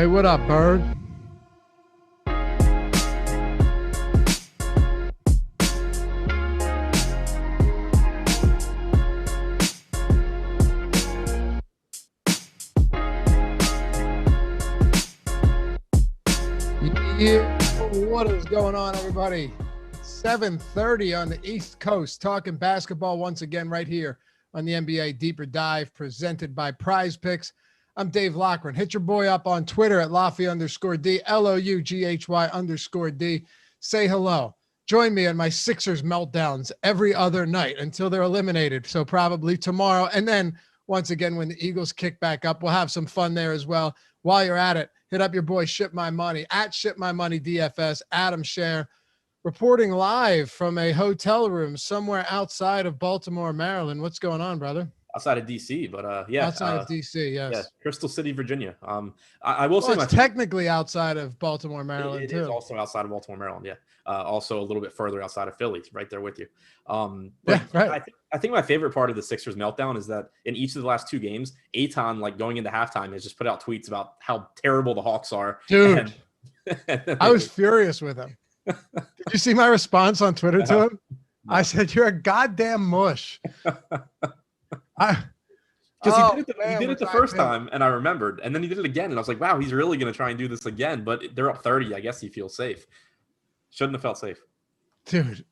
Hey, what up, Bird? Yeah, what is going on, everybody? 7:30 on the East Coast, talking basketball once again right here on the NBA Deeper Dive, presented by PrizePicks. I'm Dave Loughran. Hit your boy up on Twitter at Loughy_D, LOUGHY_D. Say hello. Join me on my Sixers meltdowns every other night until they're eliminated. So probably tomorrow. And then once again, when the Eagles kick back up, we'll have some fun there as well. While you're at it, hit up your boy Ship My Money at Ship My Money DFS. Adam Scherer reporting live from a hotel room somewhere outside of Baltimore, Maryland. What's going on, brother? Outside of DC, but yeah. Outside of DC, yes. Yeah, Crystal City, Virginia. I will say it's technically outside of Baltimore, Maryland, it too. is also outside of Baltimore, Maryland, yeah. Also a little bit further outside of Philly, right there with you. But yeah, right. I think my favorite part of the Sixers meltdown is that in each of the last two games, Aton, like going into halftime, has just put out tweets about how terrible the Hawks are. Dude, I was furious with him. Did you see my response on Twitter to him? No. I said, "You're a goddamn mush." Because he did it the first time, and I remembered, and then he did it again, and I was like, "Wow, he's really going to try and do this again." But they're up 30. I guess he feels safe. Shouldn't have felt safe, dude.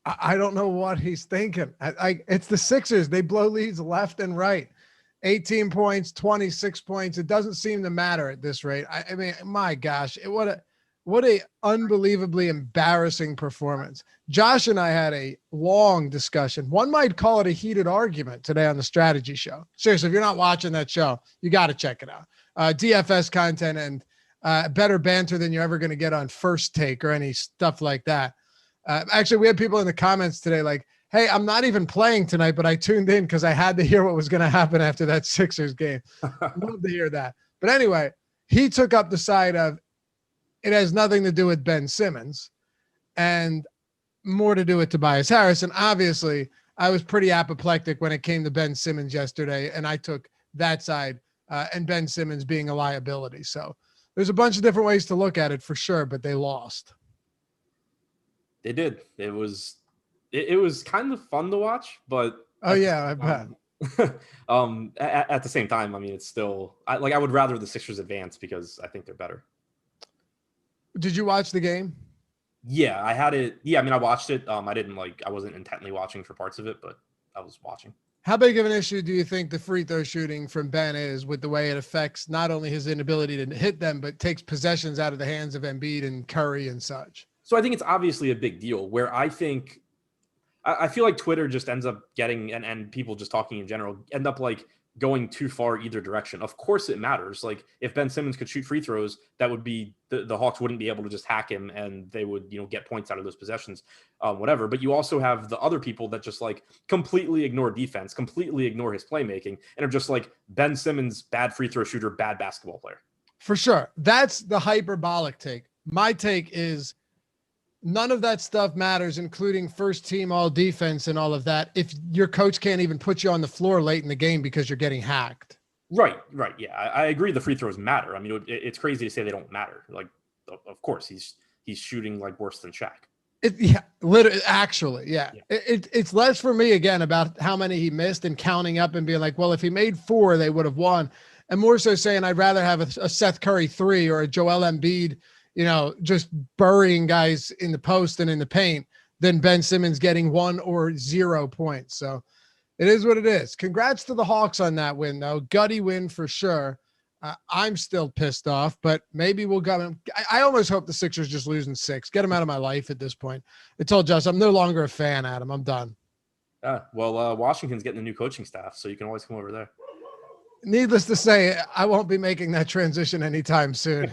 I don't know what he's thinking. It's the Sixers. They blow leads left and right. 18 points, 26 points. It doesn't seem to matter at this rate. I mean, my gosh, what a unbelievably embarrassing performance. Josh and I had a long discussion. One might call it a heated argument today on the strategy show. Seriously, if you're not watching that show, you got to check it out. DFS content and better banter than you're ever going to get on First Take or any stuff like that. Actually, we had people in the comments today like, hey, I'm not even playing tonight, but I tuned in because I had to hear what was going to happen after that Sixers game. Love to hear that. But anyway, he took up the side of it has nothing to do with Ben Simmons and more to do with Tobias Harris. And obviously, I was pretty apoplectic when it came to Ben Simmons yesterday, and I took that side and Ben Simmons being a liability. So there's a bunch of different ways to look at it for sure, but they lost. They did. It was kind of fun to watch, but I bet. At the same time, I mean, it's still I would rather the Sixers advance because I think they're better. Did you watch the game? Yeah, I had it. Yeah, I mean, I watched it. I wasn't intently watching for parts of it, but I was watching. How big of an issue do you think the free throw shooting from Ben is with the way it affects not only his inability to hit them, but takes possessions out of the hands of Embiid and Curry and such? So I think it's obviously a big deal where I feel like Twitter just ends up getting, and people just talking in general, end up like going too far either direction. Of course it matters. Like if Ben Simmons could shoot free throws, that would be the Hawks wouldn't be able to just hack him and they would, get points out of those possessions, whatever. But you also have the other people that just like completely ignore defense, completely ignore his playmaking, and are just like Ben Simmons, bad free throw shooter, bad basketball player. For sure. That's the hyperbolic take. My take is none of that stuff matters, including first team all defense and all of that, if your coach can't even put you on the floor late in the game because you're getting hacked. Right. Yeah, I agree the free throws matter. I mean, it's crazy to say they don't matter. Like, of course, he's shooting like worse than Shaq. Literally, actually, yeah. It's less for me, again, about how many he missed and counting up and being like, well, if he made 4, they would have won. And more so saying I'd rather have a Seth Curry 3 or a Joel Embiid, just burying guys in the post and in the paint than Ben Simmons getting 1 or 0 points. So it is what it is. Congrats to the Hawks on that win, though. Gutty win for sure. I'm still pissed off, but maybe we'll go. I almost hope the Sixers just lose in 6. Get them out of my life at this point. I told Josh I'm no longer a fan, Adam. I'm done. Washington's getting a new coaching staff, so you can always come over there. Needless to say, I won't be making that transition anytime soon.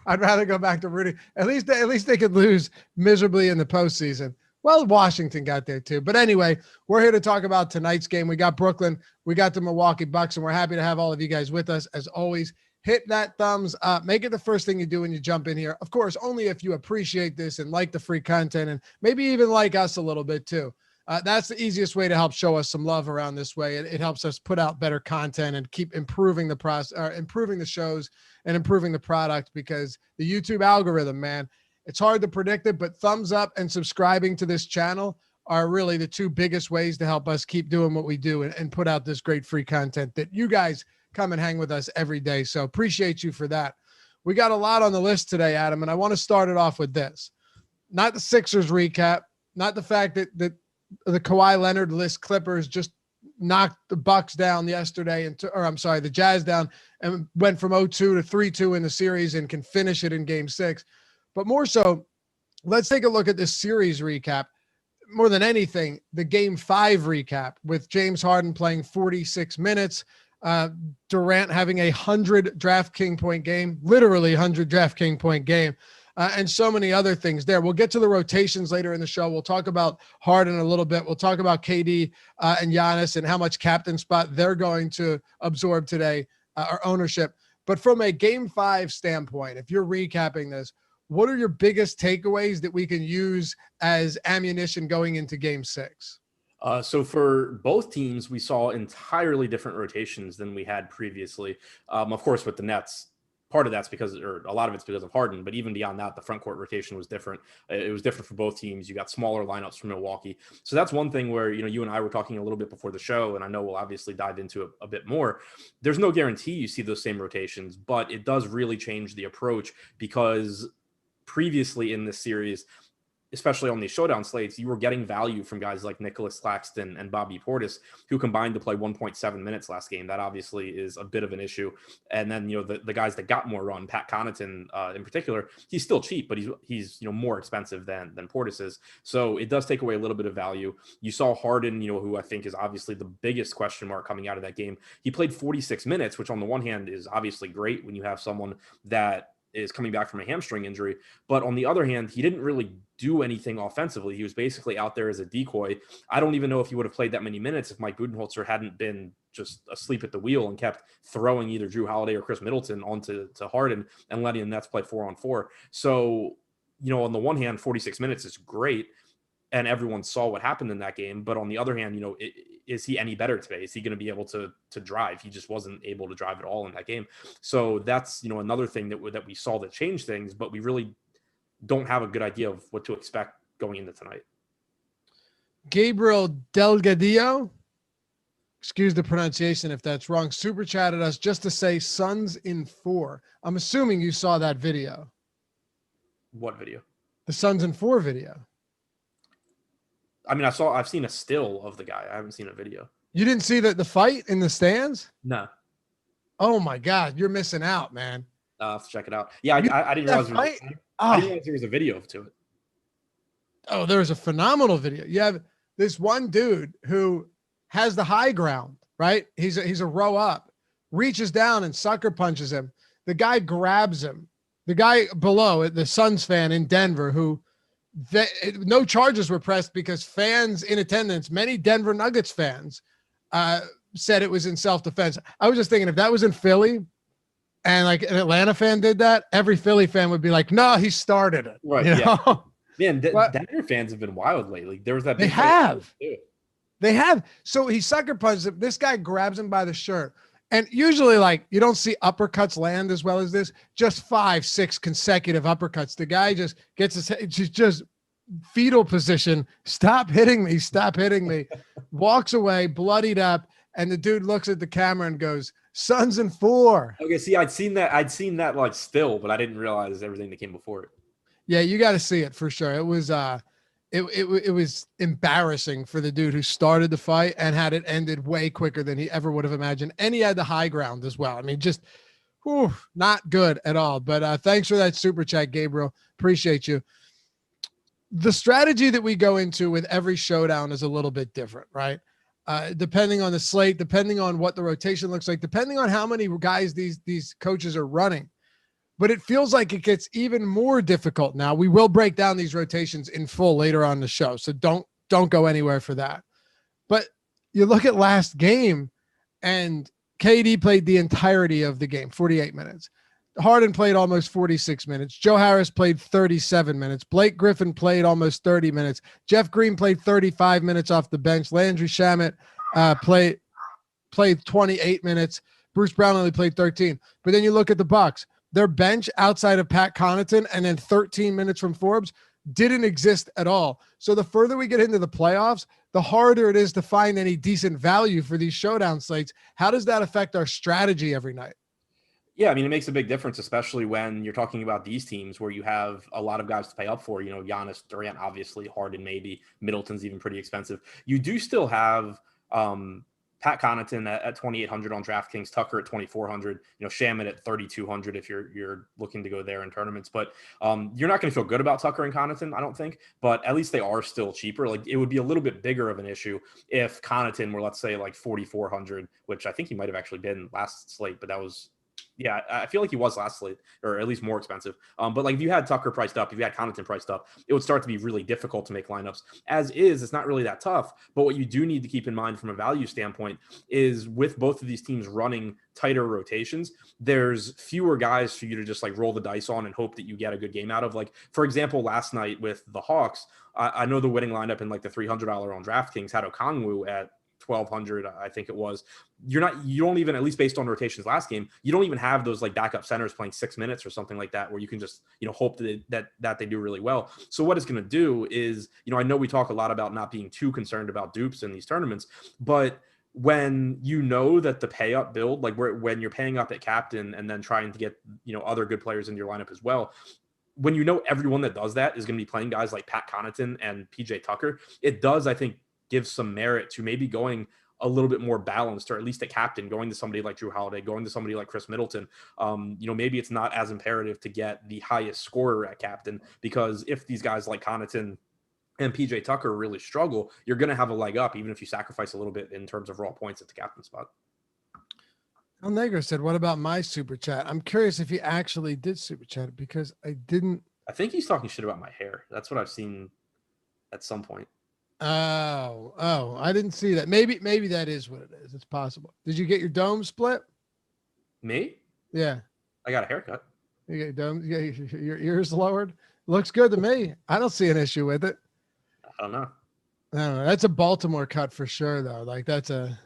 I'd rather go back to Rudy. At least they could lose miserably in the postseason. Well, Washington got there too. But anyway, we're here to talk about tonight's game. We got Brooklyn, we got the Milwaukee Bucks, and we're happy to have all of you guys with us. As always, hit that thumbs up. Make it the first thing you do when you jump in here. Of course, only if you appreciate this and like the free content and maybe even like us a little bit too. That's the easiest way to help show us some love around this way. It helps us put out better content and keep improving the process, improving the shows and improving the product, because the YouTube algorithm, man, it's hard to predict it, but thumbs up and subscribing to this channel are really the two biggest ways to help us keep doing what we do and put out this great free content that you guys come and hang with us every day. So appreciate you for that. We got a lot on the list today, Adam, and I want to start it off with this. Not the Sixers recap, not the fact that the Kawhi Leonard list Clippers just knocked the Bucks down yesterday, the Jazz down, and went from 0-2 to 3-2 in the series and can finish it in Game 6. But more so, let's take a look at this series recap. More than anything, the Game 5 recap with James Harden playing 46 minutes, Durant having 100 DraftKings point game, literally 100 DraftKings point game, and so many other things there. We'll get to the rotations later in the show. We'll talk about Harden a little bit. We'll talk about KD and Giannis and how much captain spot they're going to absorb today, or ownership. But from a Game 5 standpoint, if you're recapping this, what are your biggest takeaways that we can use as ammunition going into Game 6? So for both teams, we saw entirely different rotations than we had previously. Of course, with the Nets, part of that's because, or a lot of it's because of Harden, but even beyond that, the front court rotation was different. It was different for both teams. You got smaller lineups from Milwaukee. So that's one thing where, you and I were talking a little bit before the show, and I know we'll obviously dive into it a bit more. There's no guarantee you see those same rotations, but it does really change the approach, because previously in this series, especially on these showdown slates, you were getting value from guys like Nicholas Claxton and Bobby Portis, who combined to play 1.7 minutes last game. That obviously is a bit of an issue. And then, the guys that got more run, Pat Connaughton in particular, he's still cheap, but he's more expensive than Portis is. So it does take away a little bit of value. You saw Harden, who I think is obviously the biggest question mark coming out of that game. He played 46 minutes, which on the one hand is obviously great when you have someone that is coming back from a hamstring injury. But on the other hand, he didn't really do anything offensively. He was basically out there as a decoy. I don't even know if he would have played that many minutes if Mike Budenholzer hadn't been just asleep at the wheel and kept throwing either Drew Holiday or Chris Middleton onto Harden and letting the Nets play 4-on-4. So, on the one hand, 46 minutes is great, and everyone saw what happened in that game. But on the other hand, is he any better today? Is he going to be able to drive? He just wasn't able to drive at all in that game. So that's, another thing that we saw that changed things, but we really don't have a good idea of what to expect going into tonight. Gabriel Delgadillo, excuse the pronunciation if that's wrong, super chatted us just to say Suns in 4. I'm assuming you saw that video. What video? The Suns in 4 video. I mean, I've seen a still of the guy. I haven't seen a video. You didn't see the fight in the stands? No. Oh my God, you're missing out, man. I'll have to check it out. Yeah, I didn't realize I didn't realize there was a video to it. Oh, there was a phenomenal video. You have this one dude who has the high ground, right? He's a row up, reaches down and sucker punches him. The guy grabs him. The guy below, the Suns fan in Denver, who no charges were pressed because fans in attendance, many Denver Nuggets fans, said it was in self-defense. I was just thinking, if that was in Philly and like an Atlanta fan did that, every Philly fan would be like, no, he started it. Right. Yeah. Man, Denver fans have been wild lately. There was that. They have. So he sucker punches him. This guy grabs him by the shirt. And usually, like, you don't see uppercuts land as well as this. Just 5-6 consecutive uppercuts. The guy just gets his head, just fetal position. Stop hitting me. Stop hitting me. Walks away, bloodied up. And the dude looks at the camera and goes, Suns in 4. Okay, see, I'd seen that like still, but I didn't realize everything that came before it. Yeah, you got to see it for sure. It was it was embarrassing for the dude who started the fight and had it ended way quicker than he ever would have imagined. And he had the high ground as well. I mean, just not good at all. But thanks for that super chat, Gabriel. Appreciate you. The strategy that we go into with every showdown is a little bit different, right? Depending on the slate, depending on what the rotation looks like, depending on how many guys these coaches are running. But it feels like it gets even more difficult now. We will break down these rotations in full later on the show, so don't go anywhere for that. But you look at last game, and KD played the entirety of the game, 48 minutes. Harden played almost 46 minutes. Joe Harris played 37 minutes. Blake Griffin played almost 30 minutes. Jeff Green played 35 minutes off the bench. Landry Shamet played 28 minutes. Bruce Brown only played 13. But then you look at the Bucks. Their bench outside of Pat Connaughton and then 13 minutes from Forbes didn't exist at all. So the further we get into the playoffs, the harder it is to find any decent value for these showdown slates. How does that affect our strategy every night? Yeah, I mean, it makes a big difference, especially when you're talking about these teams where you have a lot of guys to pay up for. Giannis, Durant, obviously, Harden, maybe Middleton's even pretty expensive. You do still have Pat Connaughton at 2,800 on DraftKings, Tucker at 2,400, Shamet at 3,200 if you're looking to go there in tournaments. But you're not going to feel good about Tucker and Connaughton, I don't think. But at least they are still cheaper. Like, it would be a little bit bigger of an issue if Connaughton were, let's say, like 4,400, which I think he might have actually been last slate, but that was. Yeah, I feel like he was last slate, or at least more expensive. But like if you had Tucker priced up, if you had Connaughton priced up, it would start to be really difficult to make lineups. As is, it's not really that tough. But what you do need to keep in mind from a value standpoint is with both of these teams running tighter rotations, there's fewer guys for you to just like roll the dice on and hope that you get a good game out of. Like, for example, last night with the Hawks, I know the winning lineup in like the $300 on DraftKings had Okongwu at 1,200, I think it was. You don't even, at least based on rotations last game, you don't even have those like backup centers playing 6 minutes or something like that, where you can just, hope that they do really well. So what it's going to do is, I know we talk a lot about not being too concerned about dupes in these tournaments, but when you know that the pay up build, like when you're paying up at captain and then trying to get, other good players into your lineup as well, when everyone that does that is going to be playing guys like Pat Connaughton and PJ Tucker, it does, I think, give some merit to maybe going a little bit more balanced, or at least a captain, going to somebody like Drew Holiday, going to somebody like Khris Middleton. Maybe it's not as imperative to get the highest scorer at captain, because if these guys like Connaughton and PJ Tucker really struggle, you're going to have a leg up, even if you sacrifice a little bit in terms of raw points at the captain spot. El Negro said, what about my super chat? I'm curious if he actually did super chat, because I didn't. I think he's talking shit about my hair. That's what I've seen at some point. Oh, I didn't see that. Maybe that is what it is. It's possible. Did you get your dome split? Me? Yeah. I got a haircut. You get your dome, your ears lowered? Looks good to me. I don't see an issue with it. I don't know. That's a Baltimore cut for sure, though. Like that's a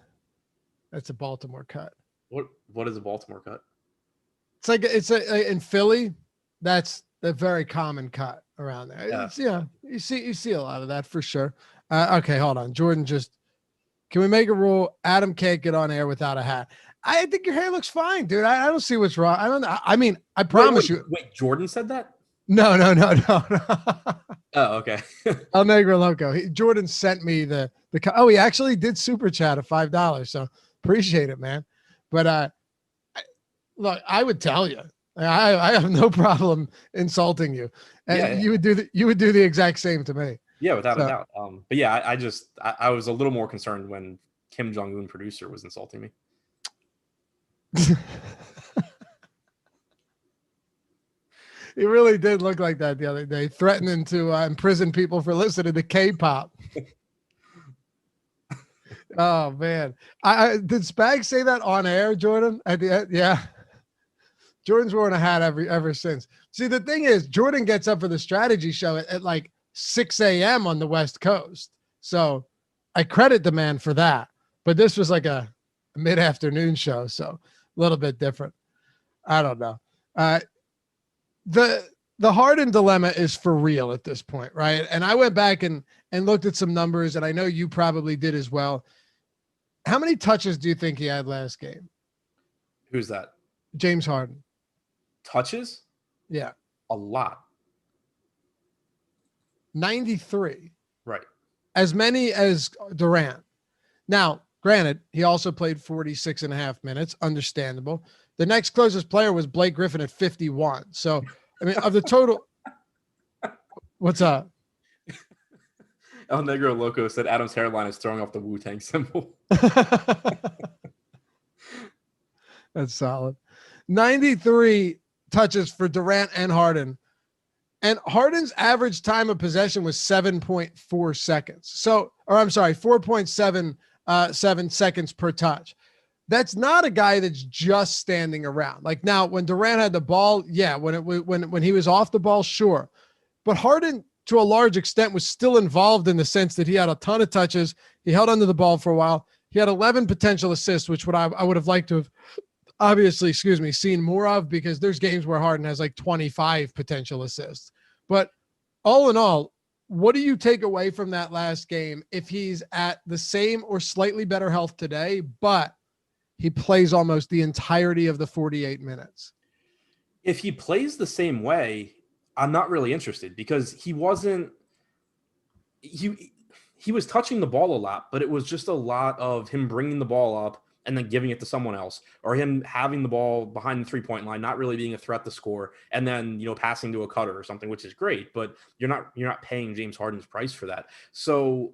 Baltimore cut. What is a Baltimore cut? It's in Philly. That's a very common cut around there. Yeah. You see a lot of that for sure. Okay, hold on. Jordan, can we make a rule? Adam can't get on air without a hat. I think your hair looks fine, dude. I don't see what's wrong. I mean, I promise you. Wait, Jordan said that? No. Oh, okay. El Negro Loco. Jordan sent me the he actually did super chat of $5. So appreciate it, man. But look, I would tell you, I have no problem insulting you, and you would do the exact same to me. Yeah, without a doubt. But yeah, I was a little more concerned when Kim Jong-un producer was insulting me. He really did look like that the other day, threatening to imprison people for listening to K-pop. Oh man, did Spag say that on air, Jordan? At the end? Yeah. Jordan's worn a hat ever since. See, the thing is, Jordan gets up for the strategy show at like 6 a.m. on the West Coast. So I credit the man for that. But this was like a mid-afternoon show, so a little bit different. I don't know. The Harden dilemma is for real at this point, right? And I went back and looked at some numbers, and I know you probably did as well. How many touches do you think he had last game? Who's that? James Harden. Touches? Yeah. A lot. 93. Right. As many as Durant. Now, granted, he also played 46 and a half minutes. Understandable. The next closest player was Blake Griffin at 51. So, I mean, of the total. What's up? El Negro Loco said Adam's hairline is throwing off the Wu-Tang symbol. That's solid. 93 touches for Durant and Harden. And Harden's average time of possession was 7.4 seconds. 4.77 seconds per touch. That's not a guy that's just standing around. Like now, when Durant had the ball, yeah, when he was off the ball, sure. But Harden, to a large extent, was still involved in the sense that he had a ton of touches. He held onto the ball for a while. He had 11 potential assists, which I would have liked to have obviously, seen more of, because there's games where Harden has like 25 potential assists. But all in all, what do you take away from that last game if he's at the same or slightly better health today, but he plays almost the entirety of the 48 minutes? If he plays the same way, I'm not really interested, because he was touching the ball a lot, but it was just a lot of him bringing the ball up and then giving it to someone else, or him having the ball behind the 3-point line, not really being a threat to score, and then, passing to a cutter or something, which is great, but you're not paying James Harden's price for that. So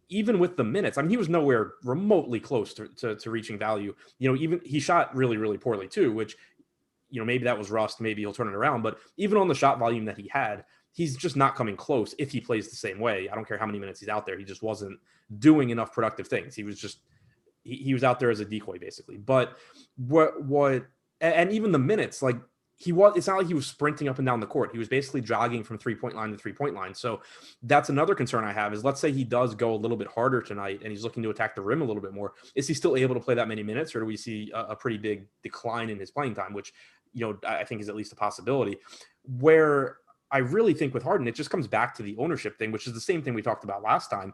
even with the minutes, I mean, he was nowhere remotely close to reaching value. Even he shot really, really poorly too, which, maybe that was rust, maybe he'll turn it around, but even on the shot volume that he had, he's just not coming close if he plays the same way. I don't care how many minutes he's out there. He just wasn't doing enough productive things. He was just, he was out there as a decoy basically. But and even the minutes, like it's not like he was sprinting up and down the court. He was basically jogging from 3-point line to 3-point line. So that's another concern I have is, let's say he does go a little bit harder tonight and he's looking to attack the rim a little bit more. Is he still able to play that many minutes, or do we see a pretty big decline in his playing time, which, I think is at least a possibility. Where I really think with Harden, it just comes back to the ownership thing, which is the same thing we talked about last time.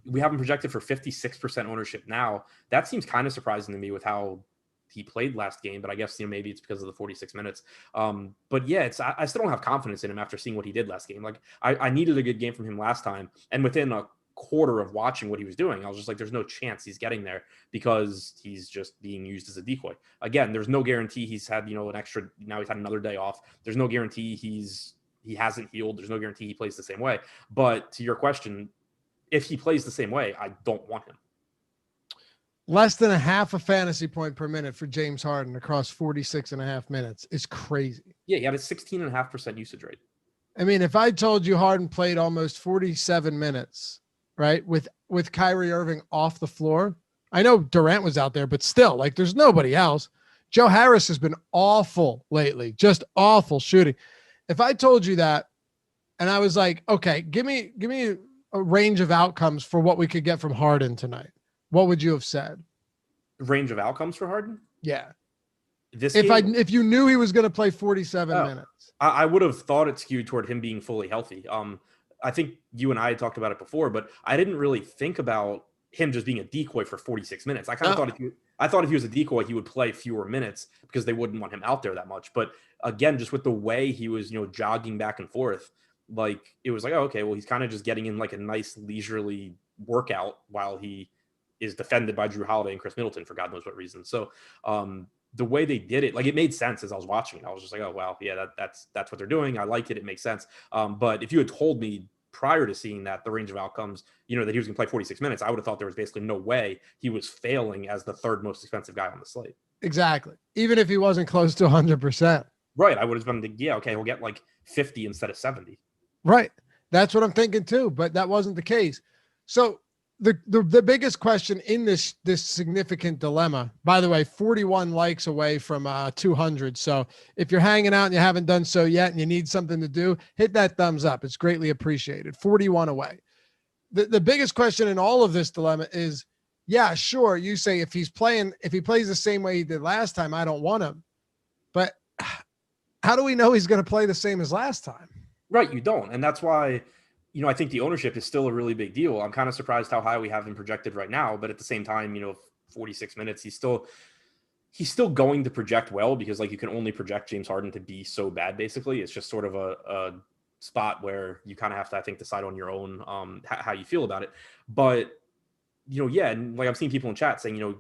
We have him projected for 56% ownership now. That seems kind of surprising to me with how he played last game, but I guess, maybe it's because of the 46 minutes. But yeah, I still don't have confidence in him after seeing what he did last game. Like I needed a good game from him last time, and within a quarter of watching what he was doing, I was just like, there's no chance he's getting there, because he's just being used as a decoy. Again, there's no guarantee he's had, an extra, now he's had another day off. There's no guarantee he hasn't healed. There's no guarantee he plays the same way. But to your question, if he plays the same way, I don't want him. Less than a half a fantasy point per minute for James Harden across 46 and a half minutes is crazy. Yeah, he had a 16.5% usage rate. I mean, if I told you Harden played almost 47 minutes, right, with Kyrie Irving off the floor, I know Durant was out there, but still, like, there's nobody else. Joe Harris has been awful lately, just awful shooting. If I told you that, and I was like, okay, give me a range of outcomes for what we could get from Harden tonight, what would you have said? Range of outcomes for Harden? Yeah. If you knew he was going to play 47 minutes, I would have thought it skewed toward him being fully healthy. I think you and I had talked about it before, but I didn't really think about him just being a decoy for 46 minutes. I kind of thought if he was a decoy, he would play fewer minutes because they wouldn't want him out there that much. But again, just with the way he was, jogging back and forth, like it was like, oh, okay, well, he's kind of just getting in like a nice leisurely workout while he is defended by Drew Holiday and Khris Middleton for God knows what reason. So the way they did it, like, it made sense as I was watching it. I was just like, oh, wow, yeah, that's what they're doing. I like it. It makes sense. But if you had told me prior to seeing that, the range of outcomes, that he was going to play 46 minutes, I would have thought there was basically no way he was failing as the third most expensive guy on the slate. Exactly. Even if he wasn't close to 100%. Right. I would have been like, yeah, okay, we'll get like 50 instead of 70. Right. That's what I'm thinking too, but that wasn't the case. So the biggest question in this significant dilemma, by the way, 41 likes away from 200. So if you're hanging out and you haven't done so yet and you need something to do, hit that thumbs up. It's greatly appreciated. 41 away. The biggest question in all of this dilemma is, yeah, sure, you say if he plays the same way he did last time, I don't want him. But how do we know he's going to play the same as last time? Right, you don't. And that's why, I think the ownership is still a really big deal. I'm kind of surprised how high we have him projected right now, but at the same time, 46 minutes, he's still going to project well, because like you can only project James Harden to be so bad. Basically, it's just sort of a spot where you kind of have to, I think, decide on your own how you feel about it. But yeah, and like I'm seeing people in chat saying,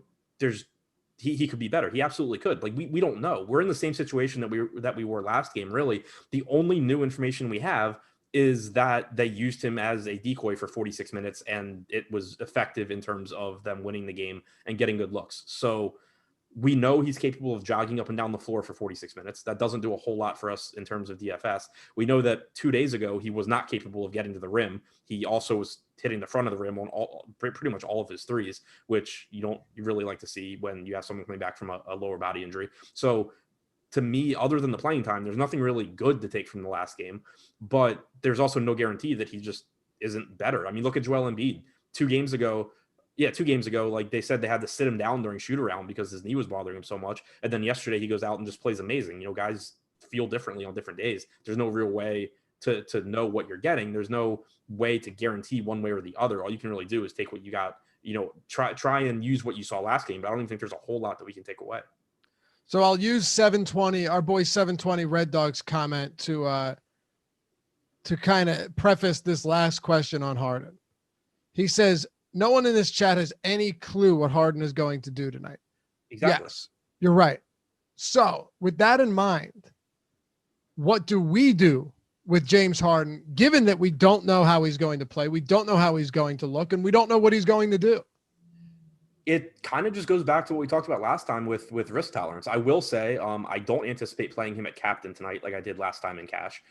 he could be better. He absolutely could. Like we don't know. We're in the same situation that we were last game. Really, the only new information we have is that they used him as a decoy for 46 minutes and it was effective in terms of them winning the game and getting good looks. So we know he's capable of jogging up and down the floor for 46 minutes. That doesn't do a whole lot for us in terms of DFS. We know that 2 days ago, he was not capable of getting to the rim. He also was hitting the front of the rim on pretty much all of his threes, which you really like to see when you have someone coming back from a lower body injury. So to me, other than the playing time, there's nothing really good to take from the last game, but there's also no guarantee that he just isn't better. I mean, look at Joel Embiid 2 games ago. Yeah, 2 games ago, like they said they had to sit him down during shoot around because his knee was bothering him so much. And then yesterday he goes out and just plays amazing. Guys feel differently on different days. There's no real way to know what you're getting. There's no way to guarantee one way or the other. All you can really do is take what you got, try and use what you saw last game. But I don't even think there's a whole lot that we can take away. So I'll use 720, our boy 720 Red Dogs comment to kind of preface this last question on Harden. He says, no one in this chat has any clue what Harden is going to do tonight. Exactly. Yes, you're right. So with that in mind, what do we do with James Harden, given that we don't know how he's going to play, we don't know how he's going to look, and we don't know what he's going to do? It kind of just goes back to what we talked about last time with risk tolerance. I will say I don't anticipate playing him at captain tonight like I did last time in cash.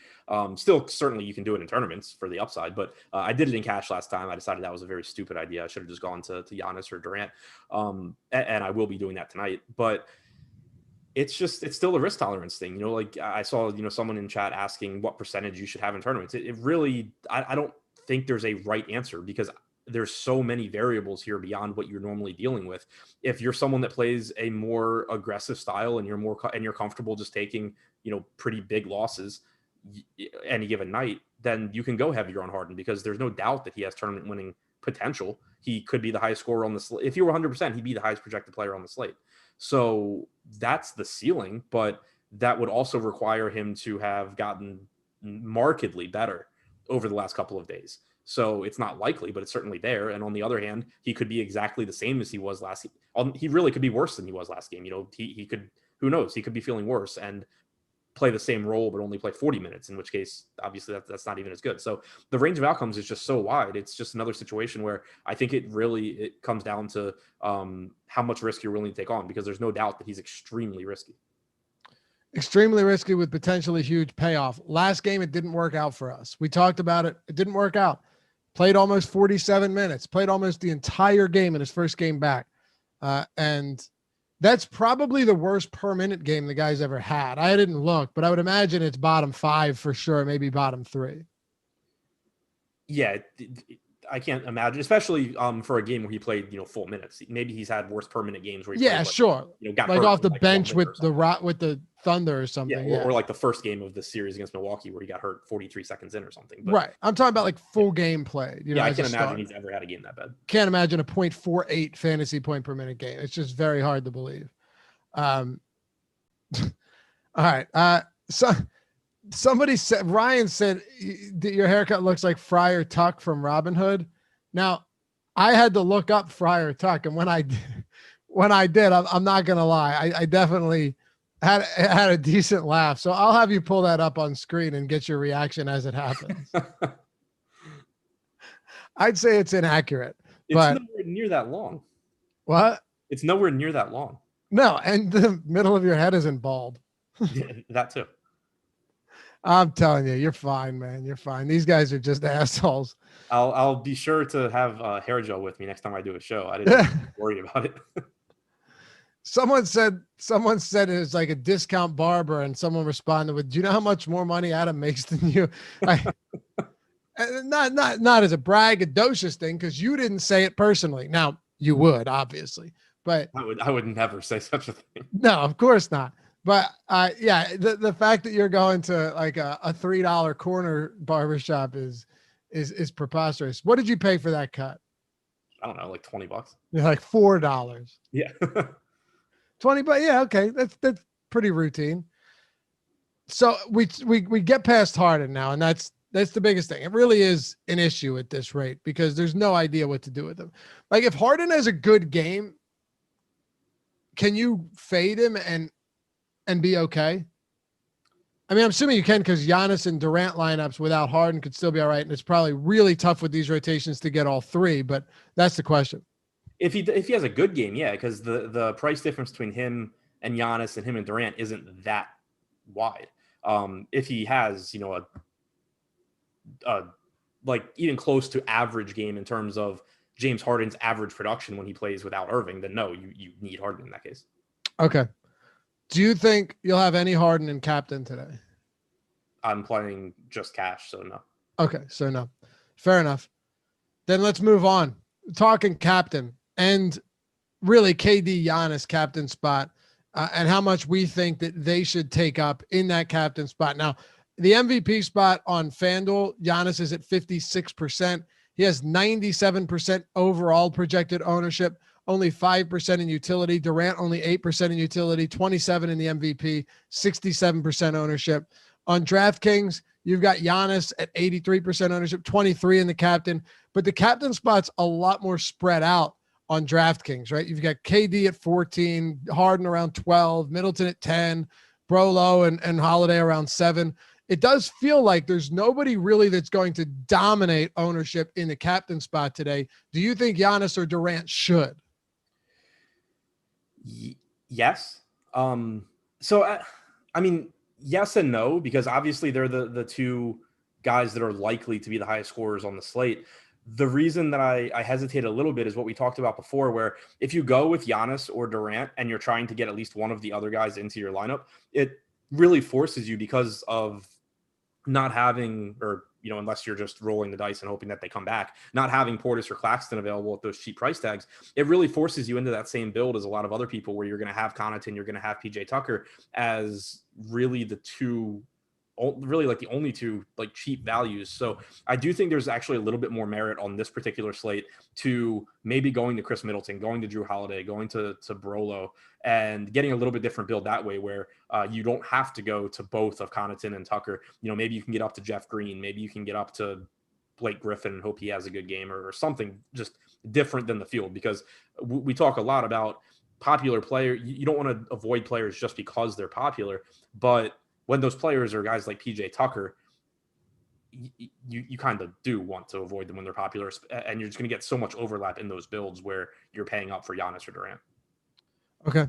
Still, certainly you can do it in tournaments for the upside, but I did it in cash last time. I decided that was a very stupid idea. I should have just gone to Giannis or Durant, and I will be doing that tonight. But it's still a risk tolerance thing. Like I saw someone in chat asking what percentage you should have in tournaments. It really, I don't think there's a right answer because there's so many variables here beyond what you're normally dealing with. If you're someone that plays a more aggressive style and you're comfortable just taking, pretty big losses any given night, then you can go heavier on Harden because there's no doubt that he has tournament winning potential. He could be the highest scorer on the slate. If he were 100%, he'd be the highest projected player on the slate. So that's the ceiling, but that would also require him to have gotten markedly better over the last couple of days. So it's not likely, but it's certainly there. And on the other hand, he could be exactly the same as he was last. He really could be worse than he was last game. He could, who knows? He could be feeling worse and play the same role, but only play 40 minutes, in which case, obviously that's not even as good. So the range of outcomes is just so wide. It's just another situation where I think it comes down to how much risk you're willing to take on, because there's no doubt that he's extremely risky. Extremely risky with potentially huge payoff. Last game, it didn't work out for us. We talked about it. It didn't work out. Played almost 47 minutes, played almost the entire game in his first game back. And that's probably the worst per minute game the guy's ever had. I didn't look, but I would imagine it's bottom 5 for sure, maybe bottom 3. Yeah, I can't imagine, especially for a game where he played, full minutes. Maybe he's had worse per minute games where he played, sure. Got like hurt off the like bench with the Thunder or something. Or like the first game of the series against Milwaukee where he got hurt 43 seconds in or something. But, right. I'm talking about like full game played. I can't imagine he's ever had a game that bad. Can't imagine a 0.48 fantasy point per minute game. It's just very hard to believe. All right. Somebody said, Ryan said, your haircut looks like Friar Tuck from Robin Hood. Now, I had to look up Friar Tuck, and when I did, I'm not gonna lie, I definitely had a decent laugh. So I'll have you pull that up on screen and get your reaction as it happens. I'd say it's inaccurate. It's nowhere near that long. What? It's nowhere near that long. No, and the middle of your head isn't bald. Yeah, that too. I'm telling you, you're fine, man. You're fine. These guys are just assholes. I'll be sure to have hair gel with me next time I do a show. I didn't worry about it. Someone said it's like a discount barber, and someone responded with, "Do you know how much more money Adam makes than you?" Not as a braggadocious thing, because you didn't say it personally. Now you would, obviously, but I would never say such a thing. No, of course not. But the fact that you're going to like a $3 corner barbershop is preposterous. What did you pay for that cut? I don't know, like $20. You're like $4. Yeah. 20, but yeah, okay. That's pretty routine. So we get past Harden now, and that's the biggest thing. It really is an issue at this rate because there's no idea what to do with him. Like if Harden has a good game, can you fade him and be okay? I mean, I'm assuming you can because Giannis and Durant lineups without Harden could still be all right, and it's probably really tough with these rotations to get all 3. But that's the question. If he has a good game, yeah, because the price difference between him and Giannis and him and Durant isn't that wide. If he has a like even close to average game in terms of James Harden's average production when he plays without Irving, then no, you need Harden in that case. Okay. Do you think you'll have any Harden in captain today? I'm playing just cash, so no. Okay, so no. Fair enough. Then let's move on. Talking captain and really KD Giannis captain spot, and how much we think that they should take up in that captain spot. Now, the MVP spot on FanDuel, Giannis is at 56%. He has 97% overall projected ownership, only 5% in utility. Durant only 8% in utility, 27 in the MVP, 67% ownership. On DraftKings, you've got Giannis at 83% ownership, 23 in the captain, but the captain spot's a lot more spread out on DraftKings, right? You've got KD at 14, Harden around 12, Middleton at 10, Brolo and Holiday around 7. It does feel like there's nobody really that's going to dominate ownership in the captain spot today. Do you think Giannis or Durant should? Yes. So, I mean, yes and no, because obviously they're the two guys that are likely to be the highest scorers on the slate. The reason that I hesitate a little bit is what we talked about before, where if you go with Giannis or Durant and you're trying to get at least one of the other guys into your lineup, it really forces you, because of not having, or, you know, unless you're just rolling the dice and hoping that they come back, not having Portis or Claxton available at those cheap price tags, it really forces you into that same build as a lot of other people, where you're going to have Connaughton, you're going to have PJ Tucker as really the two, really like the only two like cheap values. So I do think there's actually a little bit more merit on this particular slate to maybe going to Khris Middleton, going to Drew Holiday, going to Brolo, and getting a little bit different build that way, where you don't have to go to both of Connaughton and Tucker. You know, maybe you can get up to Jeff Green, maybe you can get up to Blake Griffin and hope he has a good game, or something just different than the field, because we talk a lot about popular player. You don't want to avoid players just because they're popular, but when those players are guys like PJ Tucker, you kind of do want to avoid them when they're popular, and you're just going to get so much overlap in those builds where you're paying up for Giannis or Durant. Okay.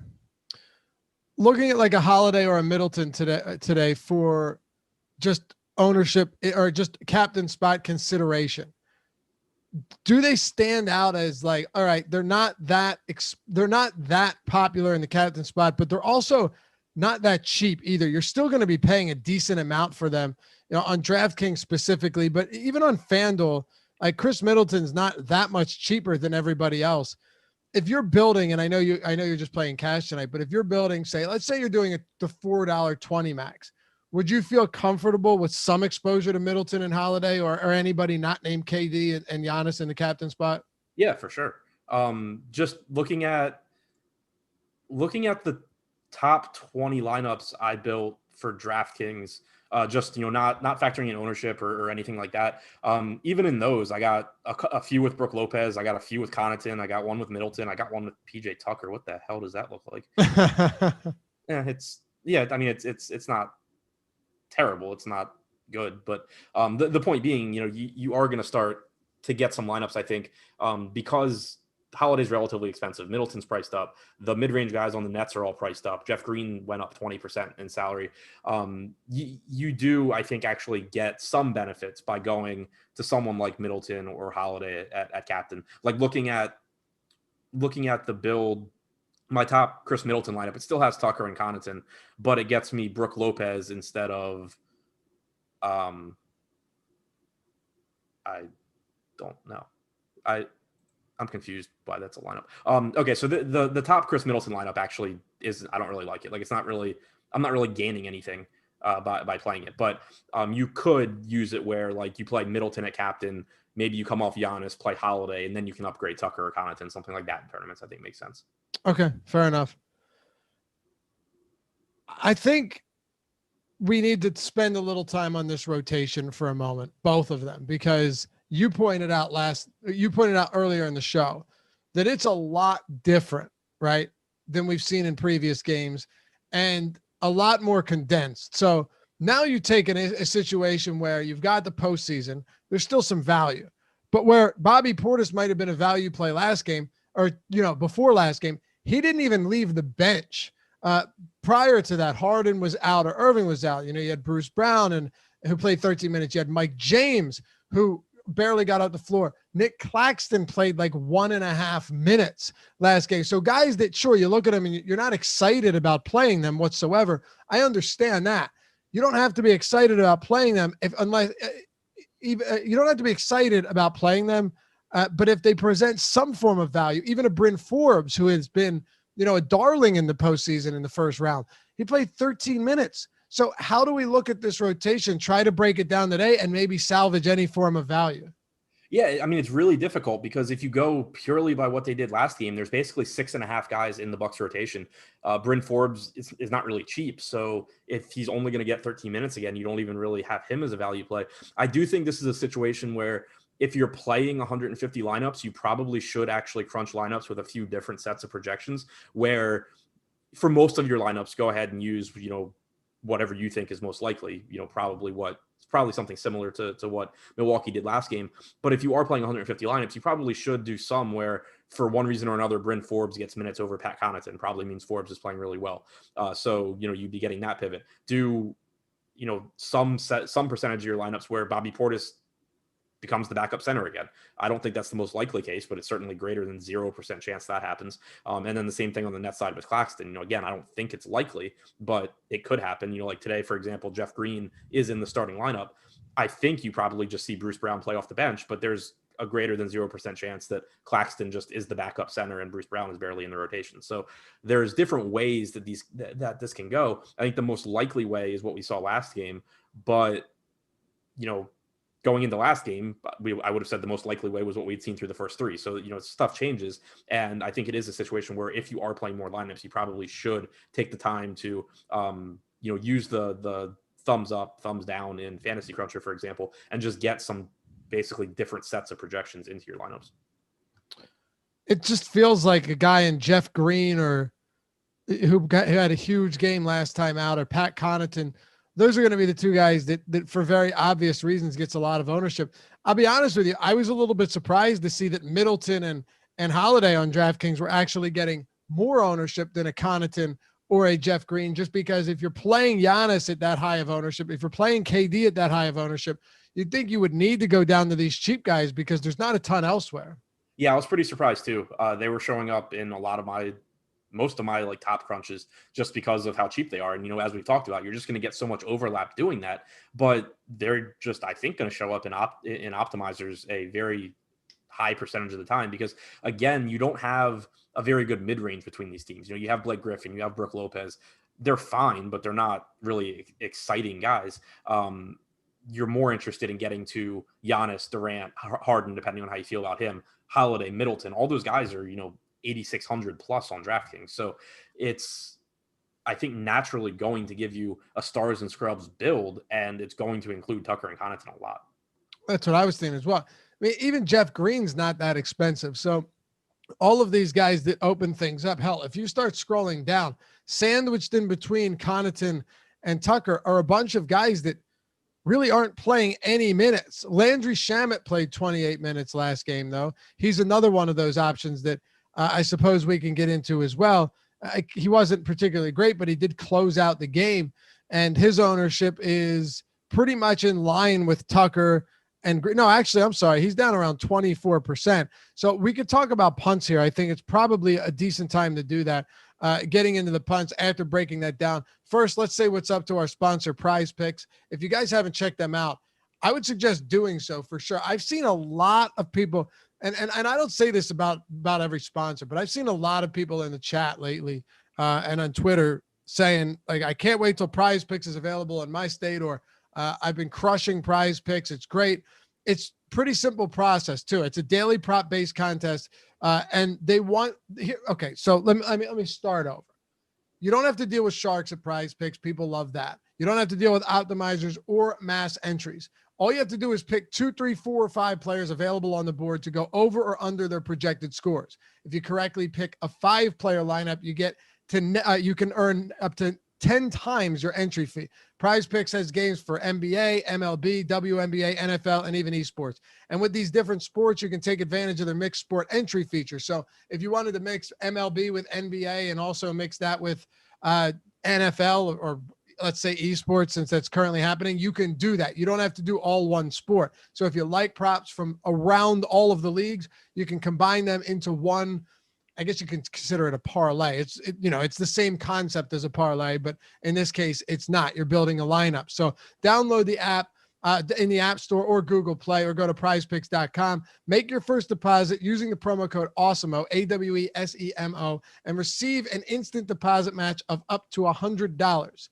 Looking at like a Holiday or a Middleton today for just ownership or just captain spot consideration, do they stand out as like, all right, they're not that popular in the captain spot, but they're also not that cheap either. You're still going to be paying a decent amount for them, you know, on DraftKings specifically, but even on FanDuel, like Khris Middleton's not that much cheaper than everybody else. If you're building, and I know you're just playing cash tonight, but if you're building, let's say you're doing the $4.20 max, would you feel comfortable with some exposure to Middleton and Holiday or anybody not named KD and Giannis in the captain spot? Yeah, for sure. Just looking at the top 20 lineups I built for DraftKings, just, you know, not factoring in ownership or anything like that. Even in those, I got a few with Brook Lopez. I got a few with Connaughton. I got one with Middleton. I got one with PJ Tucker. What the hell does that look like? I mean, it's not terrible. It's not good, but the point being, you know, you are going to start to get some lineups, I think, because Holiday's relatively expensive. Middleton's priced up. The mid-range guys on the Nets are all priced up. Jeff Green went up 20% in salary. You do, I think, actually get some benefits by going to someone like Middleton or Holiday at captain. Like looking at the build, my top Khris Middleton lineup, it still has Tucker and Connaughton, but it gets me Brook Lopez instead of I don't know. I'm confused why that's a lineup. Okay, so the top Khris Middleton lineup actually is, I don't really like it. Like I'm not really gaining anything by playing it. But you could use it where like you play Middleton at captain, maybe you come off Giannis, play Holiday, and then you can upgrade Tucker or Connaughton, something like that in tournaments. I think makes sense. Okay, fair enough. I think we need to spend a little time on this rotation for a moment, both of them, because you pointed out earlier in the show that it's a lot different, right, than we've seen in previous games and a lot more condensed. So now you take a situation where you've got the postseason, there's still some value, but where Bobby Portis might have been a value play last game or, you know, before last game, he didn't even leave the bench. Prior to that, Harden was out or Irving was out. You know, you had Bruce Brown who played 13 minutes. You had Mike James, who barely got out the floor. Nick Claxton played like 1.5 minutes last game. So guys that, sure, you look at them and you're not excited about playing them whatsoever. I understand that. You don't have to be excited about playing them you don't have to be excited about playing them. But if they present some form of value, even a Bryn Forbes, who has been, a darling in the postseason in the first round, he played 13 minutes. So how do we look at this rotation, try to break it down today, and maybe salvage any form of value? Yeah, I mean, it's really difficult because if you go purely by what they did last game, there's basically 6.5 guys in the Bucks rotation. Bryn Forbes is not really cheap. So if he's only going to get 13 minutes again, you don't even really have him as a value play. I do think this is a situation where if you're playing 150 lineups, you probably should actually crunch lineups with a few different sets of projections, where for most of your lineups, go ahead and use, whatever you think is most likely, probably something similar to what Milwaukee did last game. But if you are playing 150 lineups, you probably should do some where, for one reason or another, Bryn Forbes gets minutes over Pat Connaughton. Probably means Forbes is playing really well. So you'd be getting that pivot. Do some percentage of your lineups where Bobby Portis becomes the backup center again. I don't think that's the most likely case, but it's certainly greater than 0% chance that happens. And then the same thing on the net side with Claxton. Again, I don't think it's likely, but it could happen. Like today, for example, Jeff Green is in the starting lineup. I think you probably just see Bruce Brown play off the bench, but there's a greater than 0% chance that Claxton just is the backup center and Bruce Brown is barely in the rotation. So there's different ways that this can go. I think the most likely way is what we saw last game, but going into last game, I would have said the most likely way was what we'd seen through the first three. So, stuff changes. And I think it is a situation where if you are playing more lineups, you probably should take the time to, use the thumbs up, thumbs down in Fantasy Cruncher, for example, and just get some basically different sets of projections into your lineups. It just feels like a guy in Jeff Green who had a huge game last time out, or Pat Connaughton. Those are going to be the two guys that for very obvious reasons gets a lot of ownership. I'll be honest with you. I was a little bit surprised to see that Middleton and Holiday on DraftKings were actually getting more ownership than a Connaughton or a Jeff Green, just because if you're playing Giannis at that high of ownership, if you're playing KD at that high of ownership, you'd think you would need to go down to these cheap guys because there's not a ton elsewhere. Yeah, I was pretty surprised too. They were showing up in most of my top crunches just because of how cheap they are. And, as we've talked about, you're just going to get so much overlap doing that, but they're just, I think, going to show up in optimizers a very high percentage of the time, because again, you don't have a very good mid-range between these teams. You have Blake Griffin, you have Brook Lopez. They're fine, but they're not really exciting guys. You're more interested in getting to Giannis, Durant, Harden, depending on how you feel about him, Holiday, Middleton. All those guys are, 8,600 plus on DraftKings. So it's, I think, naturally going to give you a stars and scrubs build, and it's going to include Tucker and Connaughton a lot. That's what I was thinking as well. I mean, even Jeff Green's not that expensive. So all of these guys that open things up, hell, if you start scrolling down, sandwiched in between Connaughton and Tucker are a bunch of guys that really aren't playing any minutes. Landry Shamet played 28 minutes last game, though. He's another one of those options that I suppose we can get into as well. He wasn't particularly great, but he did close out the game, and his ownership is pretty much in line with Tucker. And no, actually, I'm sorry. He's down around 24%. So we could talk about punts here. I think it's probably a decent time to do that. Getting into the punts after breaking that down. First, let's say what's up to our sponsor, PrizePicks. If you guys haven't checked them out, I would suggest doing so for sure. I've seen a lot of people, and I don't say this about every sponsor, but I've seen a lot of people in the chat lately and on Twitter saying, like, I can't wait till PrizePicks is available in my state, or I've been crushing PrizePicks. It's great. It's pretty simple process too. It's a daily prop based contest. And they want here. Okay. So let me start over. You don't have to deal with sharks at PrizePicks. People love that. You don't have to deal with optimizers or mass entries. All you have to do is pick 2, 3, 4, or 5 players available on the board to go over or under their projected scores. If you correctly pick a 5-player lineup, you get to you can earn up to 10 times your entry fee. PrizePicks has games for NBA, MLB, WNBA, NFL, and even esports. And with these different sports, you can take advantage of their mixed sport entry feature. So if you wanted to mix MLB with NBA and also mix that with NFL or let's say esports, since that's currently happening, you can do that. You don't have to do all one sport. So if you like props from around all of the leagues, you can combine them into one. I guess you can consider it a parlay. It's the same concept as a parlay, but in this case, it's not. You're building a lineup. So download the app in the App Store or Google Play, or go to PrizePicks.com. Make your first deposit using the promo code Awesemo, AWESEMO, and receive an instant deposit match of up to $100.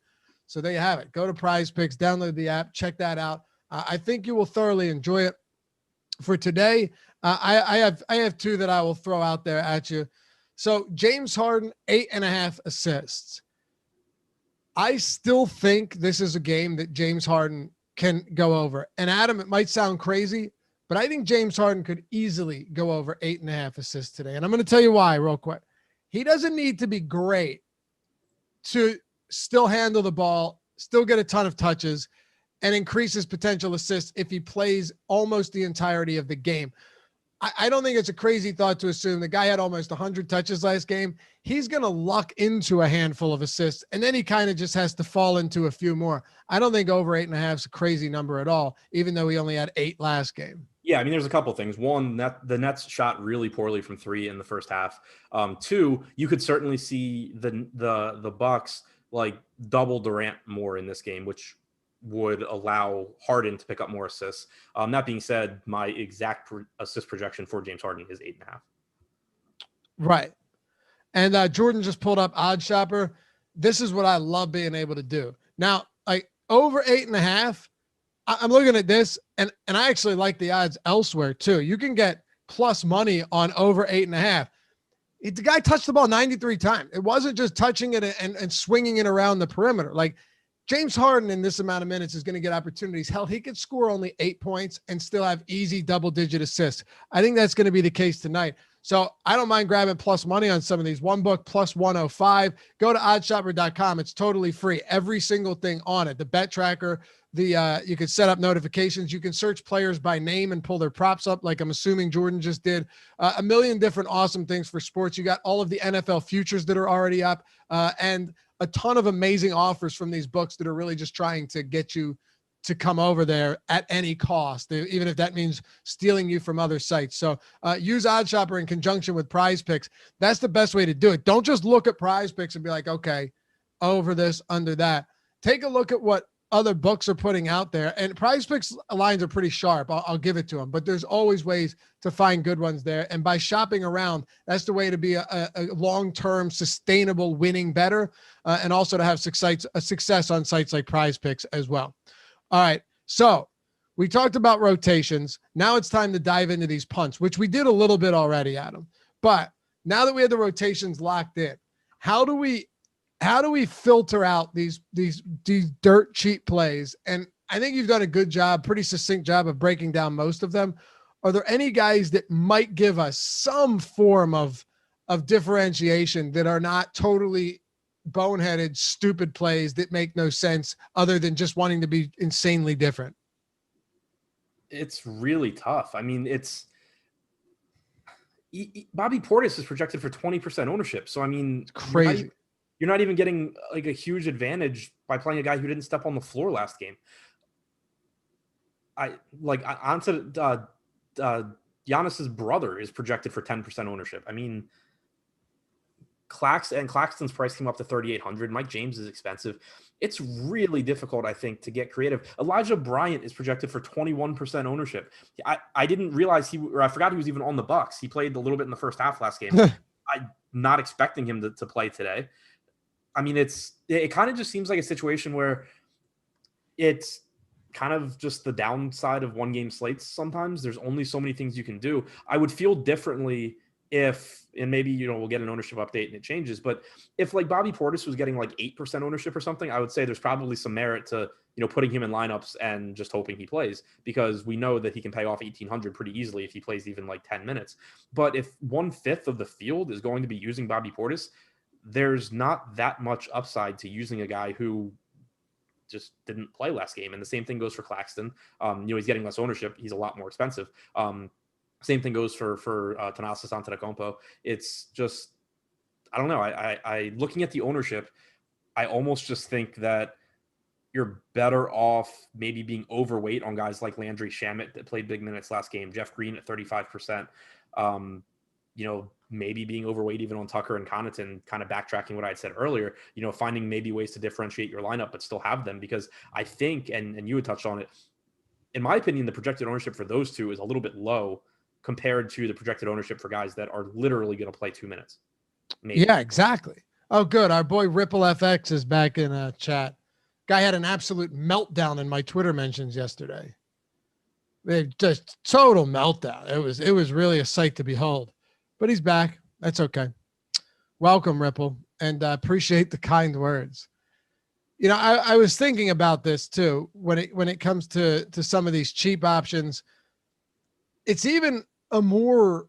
So there you have it. Go to PrizePicks, download the app, check that out. I think you will thoroughly enjoy it. For today, I have two that I will throw out there at you. So James Harden, 8.5 assists. I still think this is a game that James Harden can go over. And Adam, it might sound crazy, but I think James Harden could easily go over 8.5 assists today. And I'm going to tell you why real quick. He doesn't need to be great to still handle the ball, still get a ton of touches, and increase his potential assists if he plays almost the entirety of the game. I don't think it's a crazy thought to assume the guy had almost 100 touches last game. He's going to luck into a handful of assists, and then he kind of just has to fall into a few more. I don't think over 8.5 is a crazy number at all, even though he only had 8 last game. Yeah, I mean, there's a couple things. One, the Nets shot really poorly from 3 in the first half. 2, you could certainly see the Bucks like double Durant more in this game, which would allow Harden to pick up more assists. That being said, my exact assist projection for James Harden is 8.5. Right. And Jordan just pulled up Odd Shopper. This is what I love being able to do. Now, like over 8.5, I'm looking at this, and I actually like the odds elsewhere too. You can get plus money on over 8.5. The guy touched the ball 93 times. It wasn't just touching it and swinging it around the perimeter. Like, James Harden in this amount of minutes is going to get opportunities. Hell, he could score only 8 points and still have easy double-digit assists. I think that's going to be the case tonight. So I don't mind grabbing plus money on some of these. One book plus 105. Go to oddshopper.com. It's totally free. Every single thing on it. The bet tracker, you can set up notifications. You can search players by name and pull their props up, like I'm assuming Jordan just did. A million different awesome things for sports. You got all of the NFL futures that are already up, and a ton of amazing offers from these books that are really just trying to get you to come over there at any cost, even if that means stealing you from other sites. So use OddsShopper in conjunction with PrizePicks. That's the best way to do it. Don't just look at PrizePicks and be like, okay, over this, under that. Take a look at what other books are putting out there, and PrizePicks lines are pretty sharp. I'll give it to them, but there's always ways to find good ones there. And by shopping around, that's the way to be a long-term sustainable winning bettor, and also to have success on sites like PrizePicks as well. All right. So we talked about rotations. Now it's time to dive into these punts, which we did a little bit already, Adam, but now that we have the rotations locked in, how do we filter out these dirt cheap plays? And I think you've done a good job, pretty succinct job of breaking down most of them. Are there any guys that might give us some form of differentiation that are not totally boneheaded, stupid plays that make no sense other than just wanting to be insanely different? It's really tough. I mean, Bobby Portis is projected for 20% ownership. So, I mean, it's crazy. You're not even getting like a huge advantage by playing a guy who didn't step on the floor last game. Giannis's brother is projected for 10% ownership. I mean, Claxton's price came up to 3,800. Mike James is expensive. It's really difficult, I think, to get creative. Elijah Bryant is projected for 21% ownership. I didn't realize I forgot he was even on the Bucks. He played a little bit in the first half last game. I'm not expecting him to play today. I mean, it kind of just seems like a situation where it's kind of just the downside of one game slates. Sometimes there's only so many things you can do. I would feel differently if, and maybe, we'll get an ownership update and it changes, but if like Bobby Portis was getting like 8% ownership or something, I would say there's probably some merit to, putting him in lineups and just hoping he plays, because we know that he can pay off 1,800 pretty easily if he plays even like 10 minutes. But if 1/5 of the field is going to be using Bobby Portis, there's not that much upside to using a guy who just didn't play last game. And the same thing goes for Claxton. He's getting less ownership. He's a lot more expensive. Same thing goes for Thanasis Antetokounmpo. It's just, I don't know. I looking at the ownership, I almost just think that you're better off maybe being overweight on guys like Landry Shamet that played big minutes last game, Jeff Green at 35%. Maybe being overweight even on Tucker and Connaughton, kind of backtracking what I had said earlier, finding maybe ways to differentiate your lineup, but still have them, because I think, and you had touched on it, in my opinion, the projected ownership for those two is a little bit low compared to the projected ownership for guys that are literally going to play 2 minutes. Maybe. Yeah, exactly. Oh, good. Our boy Ripple FX is back in chat. Guy had an absolute meltdown in my Twitter mentions yesterday. They just total meltdown. It was really a sight to behold. But he's back. That's okay. Welcome, Ripple, and appreciate the kind words. I was thinking about this too when it comes to some of these cheap options. It's even a more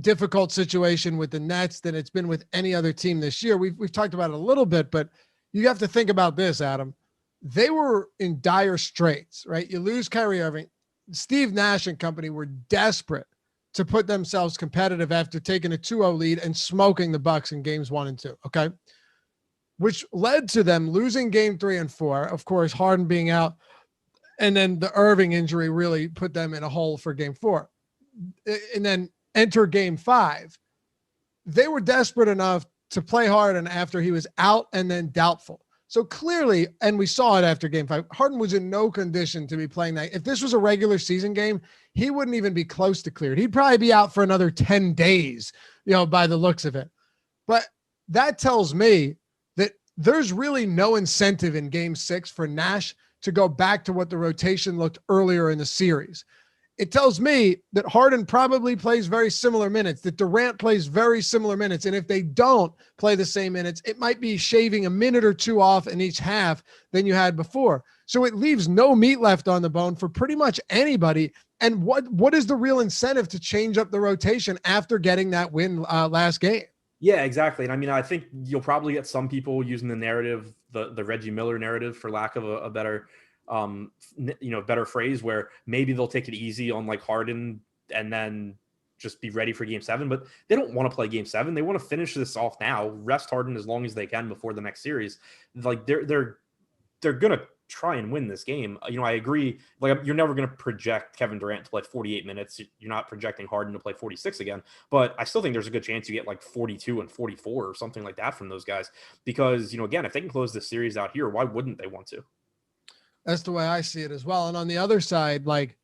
difficult situation with the Nets than it's been with any other team this year. We've talked about it a little bit, but you have to think about this, Adam. They were in dire straits, right? You lose Kyrie Irving. Steve Nash and company were desperate to put themselves competitive after taking a 2-0 lead and smoking the Bucks in games 1 and 2. Okay. Which led to them losing game 3 and 4. Of course, Harden being out. And then the Irving injury really put them in a hole for game 4. And then enter game 5. They were desperate enough to play Harden after he was out and then doubtful. So clearly, and we saw it after game 5, Harden was in no condition to be playing that. If this was a regular season game, he wouldn't even be close to cleared. He'd probably be out for another 10 days, by the looks of it. But that tells me that there's really no incentive in game 6 for Nash to go back to what the rotation looked earlier in the series. It tells me that Harden probably plays very similar minutes, that Durant plays very similar minutes. And if they don't play the same minutes, it might be shaving a minute or 2 off in each half than you had before. So it leaves no meat left on the bone for pretty much anybody. And what is the real incentive to change up the rotation after getting that win last game? Yeah, exactly. And I think you'll probably get some people using the narrative, the Reggie Miller narrative, for lack of a better better phrase, where maybe they'll take it easy on like Harden and then just be ready for game 7, but they don't want to play game 7. They want to finish this off now, rest Harden as long as they can before the next series. Like they're going to try and win this game. I agree. Like, you're never going to project Kevin Durant to play 48 minutes. You're not projecting Harden to play 46 again, but I still think there's a good chance you get like 42 and 44 or something like that from those guys, because, again, if they can close this series out here, why wouldn't they want to? That's the way I see it as well. And on the other side, like,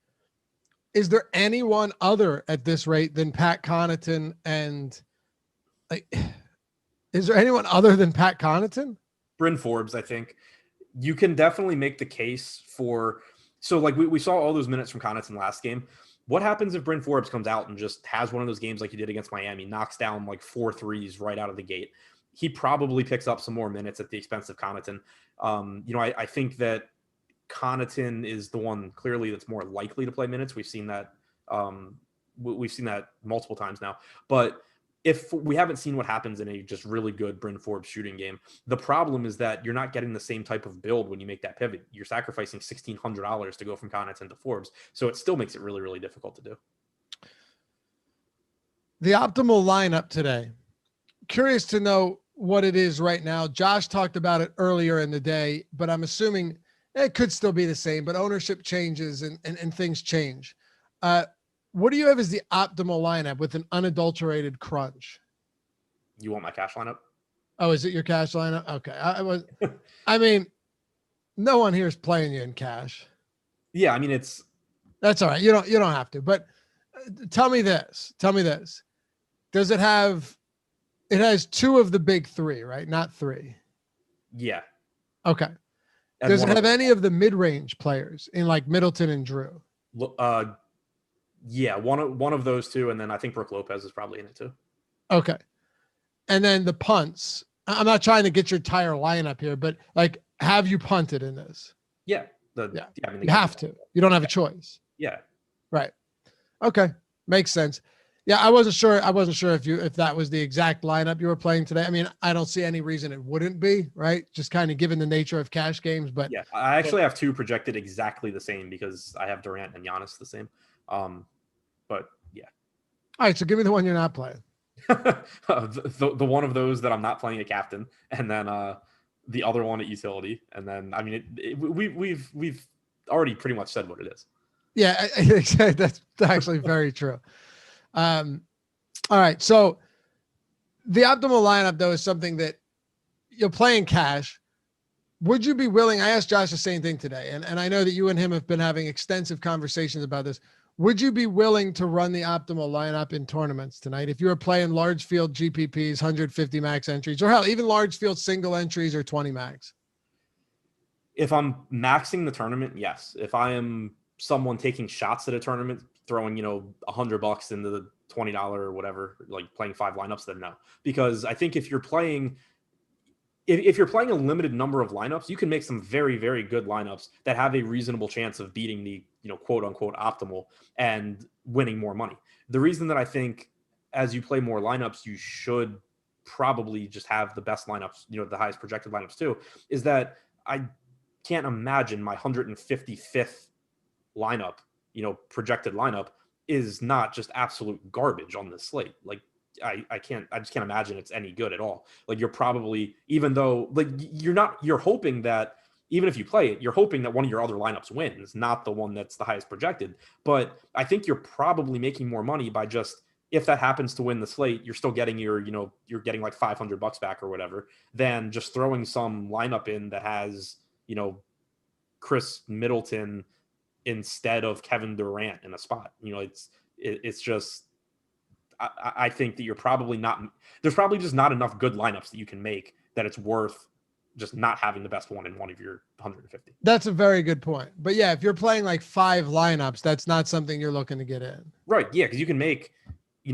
is there anyone other at this rate than Pat Connaughton? And like, is there anyone other than Pat Connaughton? Bryn Forbes, I think. You can definitely make the case for, so like we saw all those minutes from Connaughton last game. What happens if Bryn Forbes comes out and just has one of those games like he did against Miami, knocks down like 4 threes right out of the gate? He probably picks up some more minutes at the expense of Connaughton. I think that Connaughton is the one clearly that's more likely to play minutes. We've seen that multiple times now. But if we haven't seen what happens in a just really good Bryn Forbes shooting game, the problem is that you're not getting the same type of build when you make that pivot. You're sacrificing $1,600 to go from Connaughton to Forbes. So it still makes it really, really difficult to do. The optimal lineup today. Curious to know what it is right now. Josh talked about it earlier in the day, but I'm assuming it could still be the same, but ownership changes and things change. What do you have as the optimal lineup with an unadulterated crunch? You want my cash lineup? Oh, is it your cash lineup? Okay. I mean, no one here is playing you in cash. Yeah. That's all right. You don't have to, but tell me this. Does it has 2 of the big 3, right? Not 3. Yeah. Okay. Does it have any of the mid-range players in like Middleton and Drew? Yeah, one of those 2, and then I think Brook Lopez is probably in it too. Okay. And then the punts. I'm not trying to get your entire lineup here, but like, have you punted in this? Yeah. You have to. You don't have a choice. Yeah. Right. Okay. Makes sense. Yeah, I wasn't sure if that was the exact lineup you were playing today. I mean, I don't see any reason it wouldn't be, right? Just kind of given the nature of cash games, but yeah, I actually have 2 projected exactly the same because I have Durant and Giannis the same. But yeah. All right, so give me the one you're not playing. the one of those that I'm not playing a captain, and then the other one at utility, and then I mean we've already pretty much said what it is. Yeah, that's actually very true. All right, so the optimal lineup though is something that you're playing cash. Would you be willing? I asked Josh the same thing today, and I know that you and him have been having extensive conversations about this. Would you be willing to run the optimal lineup in tournaments tonight if you were playing large field GPPs, 150 max entries, or hell, even large field single entries or 20 max? If I'm maxing the tournament, yes. If I am someone taking shots at a tournament, throwing, $100 into the $20 or whatever, like playing 5 lineups, then no. Because I think if you're playing a limited number of lineups, you can make some very, very good lineups that have a reasonable chance of beating the, quote unquote optimal and winning more money. The reason that I think as you play more lineups, you should probably just have the best lineups, the highest projected lineups too, is that I can't imagine my 155th lineup, projected lineup is not just absolute garbage on this slate. Like I just can't imagine it's any good at all. Like you're probably, even though like you're hoping that even if you play it, you're hoping that one of your other lineups wins, not the one that's the highest projected. But I think you're probably making more money by just, if that happens to win the slate, you're still getting you're getting like $500 back or whatever, than just throwing some lineup in that has, Khris Middleton instead of Kevin Durant in a spot. It's just, I think that there's probably just not enough good lineups that you can make that it's worth just not having the best one in one of your 150. That's a very good point. But yeah, if you're playing like 5 lineups, that's not something you're looking to get in. Right. Yeah. Cause you can make,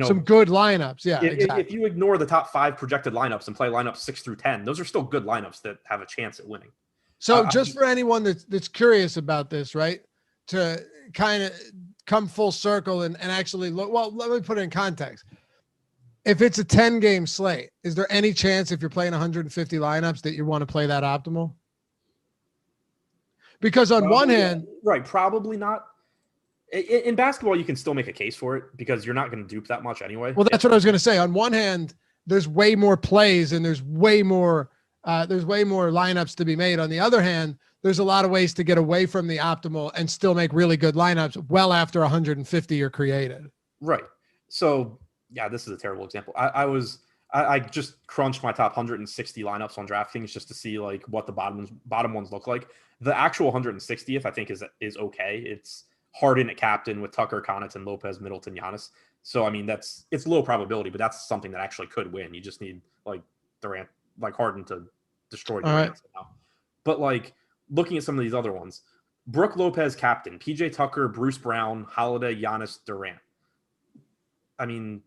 some good lineups. Yeah. Exactly. If you ignore the top 5 projected lineups and play lineups 6 through 10, those are still good lineups that have a chance at winning. So just for anyone that's curious about this, right, to kind of come full circle and actually look, well, let me put it in context. If it's a 10-game slate, is there any chance if you're playing 150 lineups that you want to play that optimal? Because on one hand, right, probably not. In basketball, you can still make a case for it because you're not going to dupe that much anyway. Well, that's what I was going to say. On one hand, there's way more plays and there's way more lineups to be made. On the other hand, there's a lot of ways to get away from the optimal and still make really good lineups well after 150 are created. Right. So yeah, this is a terrible example. I just crunched my top 160 lineups on DraftKings just to see like what the bottom ones look like. The actual 160th I think is okay. It's Harden at captain with Tucker, Connaughton, Lopez, Middleton, Giannis. So I mean it's low probability, but that's something that actually could win. You just need like Durant, like Harden to destroy Durant somehow. But like looking at some of these other ones, Brook Lopez captain, PJ Tucker, Bruce Brown, Holiday, Giannis, Durant. I mean,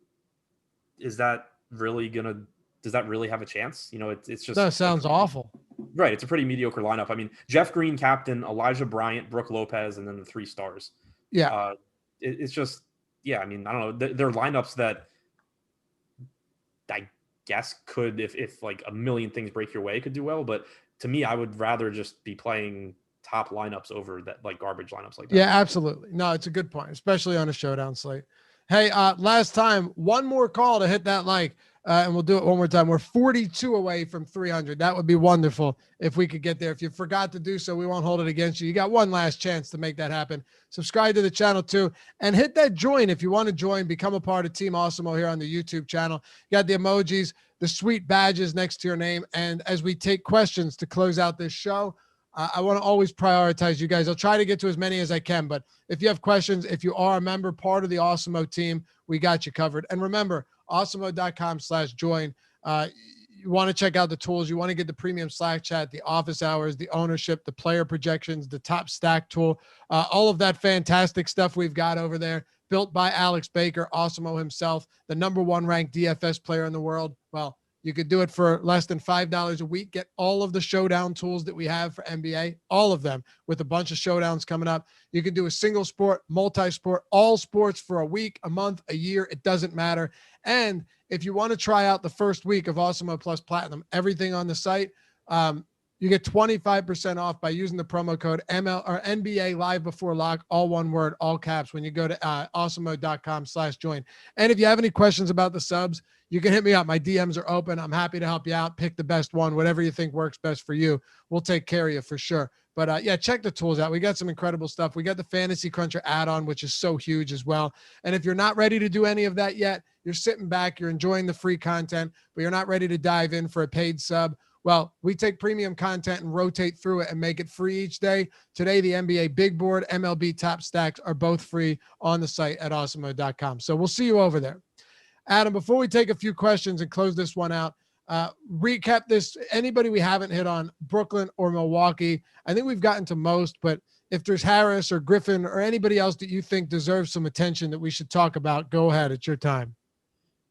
does that really have a chance? It's just, that sounds awful. Right. It's a pretty mediocre lineup. I mean, Jeff Green, captain, Elijah Bryant, Brook Lopez, and then the 3 stars. Yeah. It's just, yeah. I mean, I don't know. They're lineups that I guess could, if like a million things break your way, could do well. But to me, I would rather just be playing top lineups over that, like garbage lineups like that. Yeah, absolutely. No, it's a good point, especially on a showdown slate. Hey, last time, one more call to hit that like, and we'll do it one more time. We're 42 away from 300. That would be wonderful if we could get there. If you forgot to do so, we won't hold it against you. You got one last chance to make that happen. Subscribe to the channel too, and hit that join if you want to join. Become a part of Team Awesemo here on the YouTube channel. You got the emojis, the sweet badges next to your name. And as we take questions to close out this show, I want to always prioritize you guys. I'll try to get to as many as I can, but if you have questions, if you are a member, part of the Awesemo team, we got you covered. And remember, awesemo.com/join. You want to check out the tools. You want to get the premium Slack chat, the office hours, the ownership, the player projections, the top stack tool, all of that fantastic stuff we've got over there, built by Alex Baker, Awesemo himself, the #1 ranked DFS player in the world. Well, you could do it for less than $5 a week. Get all of the showdown tools that we have for NBA, all of them, with a bunch of showdowns coming up. You can do a single sport, multi-sport, all sports for a week, a month, a year. It doesn't matter. And if you want to try out the first week of Awesemo Plus Platinum, everything on the site, You get 25% off by using the promo code ML or NBA Live Before Lock, all one word, all caps, when you go to awesemo.com/join. And if you have any questions about the subs, you can hit me up. My DMs are open. I'm happy to help you out. Pick the best one, whatever you think works best for you. We'll take care of you for sure. But yeah, check the tools out. We got some incredible stuff. We got the Fantasy Cruncher add-on, which is so huge as well. And if you're not ready to do any of that yet, you're sitting back, you're enjoying the free content, but you're not ready to dive in for a paid sub, well, we take premium content and rotate through it and make it free each day. Today, the NBA Big Board, MLB Top Stacks are both free on the site at awesemo.com. So we'll see you over there. Adam, before we take a few questions and close this one out, recap this. Anybody we haven't hit on, Brooklyn or Milwaukee? I think we've gotten to most, but if there's Harris or Griffin or anybody else that you think deserves some attention that we should talk about, go ahead. It's your time.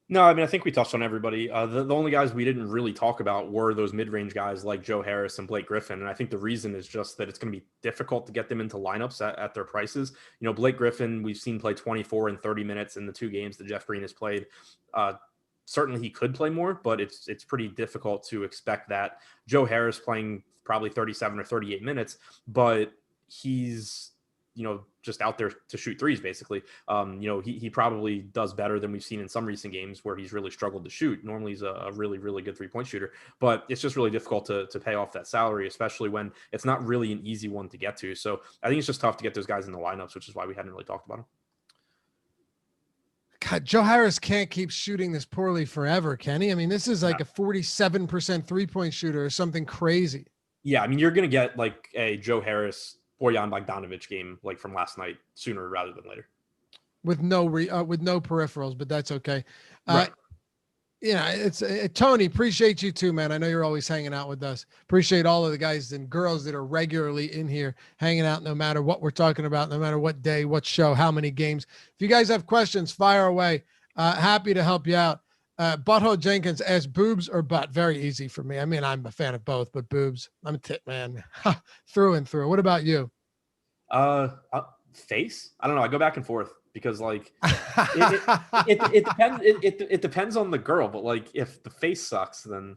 No, I mean, I think we touched on everybody. The only guys we didn't really talk about were those mid-range guys like Joe Harris and Blake Griffin. And I think the reason is just that it's going to be difficult to get them into lineups at their prices. You know, Blake Griffin, we've seen play 24 and 30 minutes in the 2 games that Jeff Green has played. Certainly he could play more, but it's pretty difficult to expect that. Joe Harris playing probably 37 or 38 minutes, but he's, you know, just out there to shoot threes, basically. You know, he probably does better than we've seen in some recent games where he's really struggled to shoot. Normally he's a really, really good 3-point shooter, but it's just really difficult to pay off that salary, especially when it's not really an easy one to get to. So I think it's just tough to get those guys in the lineups, which is why we hadn't really talked about them. God, Joe Harris can't keep shooting this poorly forever, can he? I mean, this is like a 47% 3-point shooter or something crazy. Yeah, I mean, you're going to get like a Joe Harris Bojan Bogdanovic game like from last night sooner rather than later. With no peripherals, but that's okay. Right. Yeah, it's Tony, appreciate you too, man. I know you're always hanging out with us. Appreciate all of the guys and girls that are regularly in here hanging out, no matter what we're talking about, no matter what day, what show, how many games. If you guys have questions, fire away. Happy to help you out. Butthole Jenkins asks, boobs or butt? Very easy for me. I mean, I'm a fan of both, but boobs. I'm a tit man through and through. What about you? Face? I don't know. I go back and forth because like it depends. It depends on the girl, but like if the face sucks, then.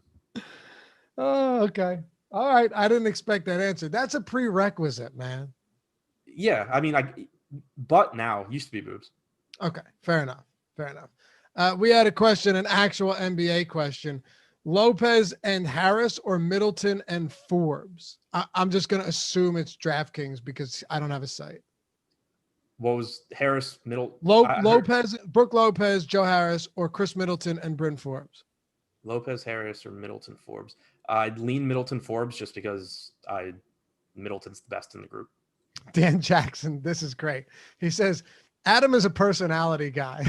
Oh, okay. All right. I didn't expect that answer. That's a prerequisite, man. Yeah. I mean, butt now used to be boobs. Okay. Fair enough. We had a question, an actual NBA question. Lopez and Harris or Middleton and Forbes? I'm just going to assume it's DraftKings because I don't have a site. What was Harris, Lopez, Brooke Lopez, Joe Harris, or Chris Middleton and Bryn Forbes? Lopez, Harris, or Middleton, Forbes? I'd lean Middleton, Forbes just because Middleton's the best in the group. Dan Jackson, this is great. He says, Adam is a personality guy.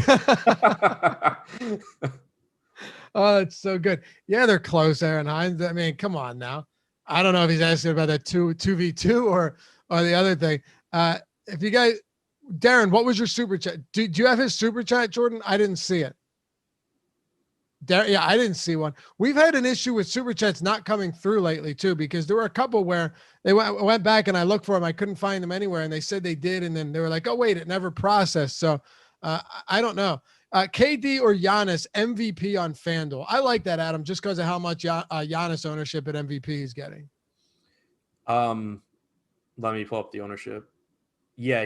Oh, it's so good. Yeah, they're close, Aaron Hines. I mean, come on now. I don't know if he's asking about that 2v2 or the other thing. If you guys, Darren, what was your super chat? Do you have his super chat, Jordan? I didn't see it. Yeah, I didn't see one. We've had an issue with super chats not coming through lately too, because there were a couple where they went back and I looked for them. I couldn't find them anywhere, and they said they did, and then they were like, "Oh wait, it never processed." So I don't know. KD or Giannis MVP on FanDuel? I like that, Adam, just because of how much Giannis ownership at MVP he's getting. Let me pull up the ownership. Yeah,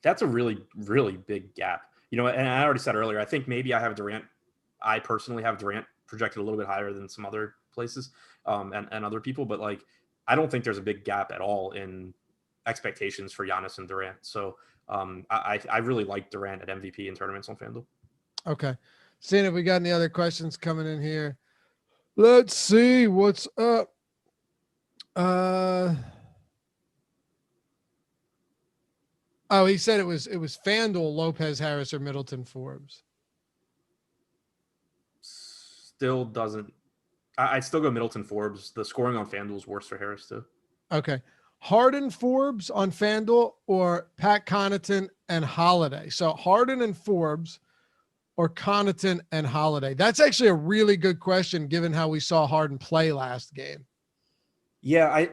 that's a really, really big gap. You know, and I already said earlier, I think maybe I have Durant. I personally have Durant projected a little bit higher than some other places and other people, but like, I don't think there's a big gap at all in expectations for Giannis and Durant. So I really like Durant at MVP in tournaments on FanDuel. Okay. Seeing if we got any other questions coming in here. Let's see what's up. Oh, he said it was FanDuel, Lopez, Harris, or Middleton, Forbes. Still doesn't. I'd still go Middleton, Forbes. The scoring on FanDuel is worse for Harris too. Okay. Harden, Forbes on FanDuel, or Pat Connaughton and Holiday? So Harden and Forbes or Connaughton and Holiday? That's actually a really good question given how we saw Harden play last game. Yeah,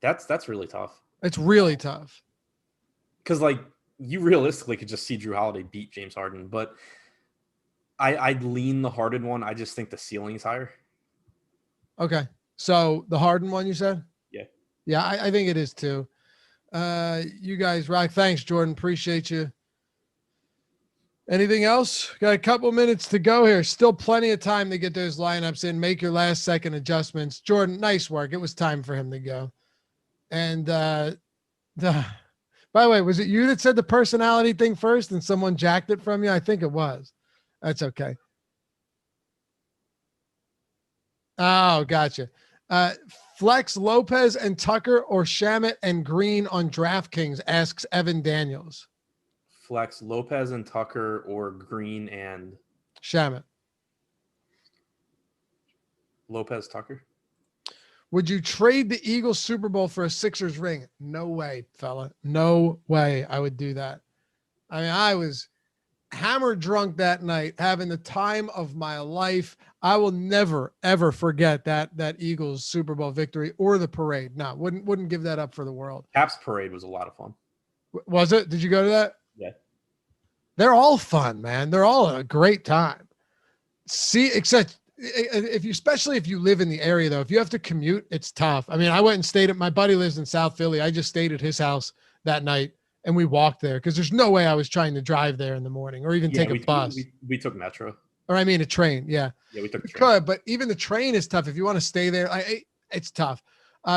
that's really tough. It's really tough. Because like you realistically could just see Drew Holiday beat James Harden, but I'd lean the Harden one. I just think the ceiling's higher. Okay. So the Harden one, you said? Yeah. Yeah, I think it is too. You guys rock. Thanks, Jordan. Appreciate you. Anything else? Got a couple minutes to go here. Still plenty of time to get those lineups in. Make your last second adjustments. Jordan, nice work. It was time for him to go. And by the way, was it you that said the personality thing first and someone jacked it from you? I think it was. That's okay. Oh, gotcha. Flex Lopez and Tucker or Shamet and Green on DraftKings, asks Evan Daniels. Flex Lopez and Tucker or Green and Shamet. Lopez Tucker. Would you trade the Eagles Super Bowl for a Sixers ring? No way, fella. No way I would do that. I mean, I was hammered drunk that night, having the time of my life. I will never, ever forget that Eagles Super Bowl victory or the parade. No, wouldn't give that up for the world. Caps parade was a lot of fun. Was it? Did you go to that? Yeah. They're all fun, man. They're all a great time. See, except especially if you live in the area, though, if you have to commute, it's tough. I mean, I went and stayed at, my buddy lives in South Philly. I just stayed at his house that night and we walked there because there's no way I was trying to drive there in the morning or even take a bus. We took metro. Or I mean a train. Yeah. Yeah, we took the train. But even the train is tough. If you want to stay there, it's tough.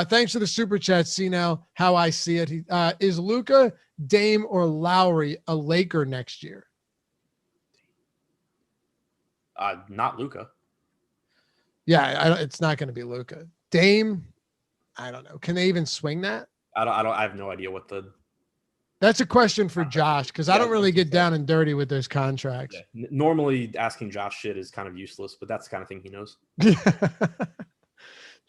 Thanks for the super chat. See now how I see it. Is Luka, Dame, or Lowry a Laker next year? Not Luka. Yeah, it's not going to be Luka. Dame, I don't know. Can they even swing that? I have no idea what the. That's a question for Josh because I don't really get down and dirty with those contracts. Yeah. Normally, asking Josh shit is kind of useless, but that's the kind of thing he knows.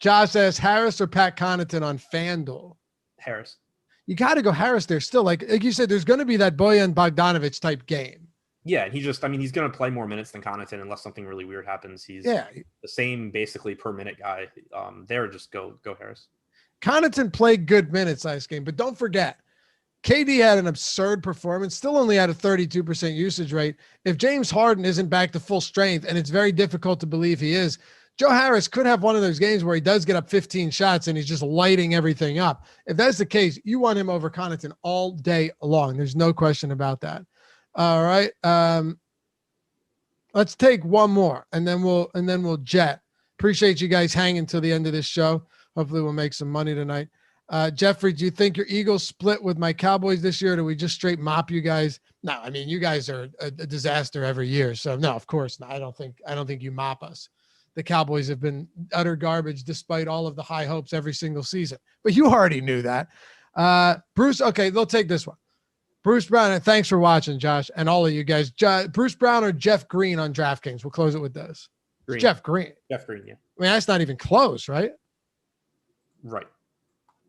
Josh says Harris or Pat Connaughton on FanDuel. Harris. You got to go Harris there still. Like you said, there's going to be that Bojan Bogdanovic type game. Yeah, and he's going to play more minutes than Connaughton unless something really weird happens. He's the same basically per minute guy. There, just go Harris. Connaughton played good minutes last game, but don't forget, KD had an absurd performance, still only had a 32% usage rate. If James Harden isn't back to full strength, and it's very difficult to believe he is, Joe Harris could have one of those games where he does get up 15 shots and he's just lighting everything up. If that's the case, you want him over Connaughton all day long. There's no question about that. All right. Let's take one more and then we'll jet. Appreciate you guys hanging till the end of this show. Hopefully we'll make some money tonight. Jeffrey, do you think your Eagles split with my Cowboys this year? Or do we just straight mop you guys? No, I mean, you guys are a disaster every year. So no, of course not. I don't think you mop us. The Cowboys have been utter garbage despite all of the high hopes every single season, but you already knew that. Bruce. Okay. They'll take this one. Bruce Brown. And thanks for watching, Josh, and all of you guys. Bruce Brown or Jeff Green on DraftKings. We'll close it with this. Jeff Green. Jeff Green. Yeah. I mean, that's not even close, right? Right.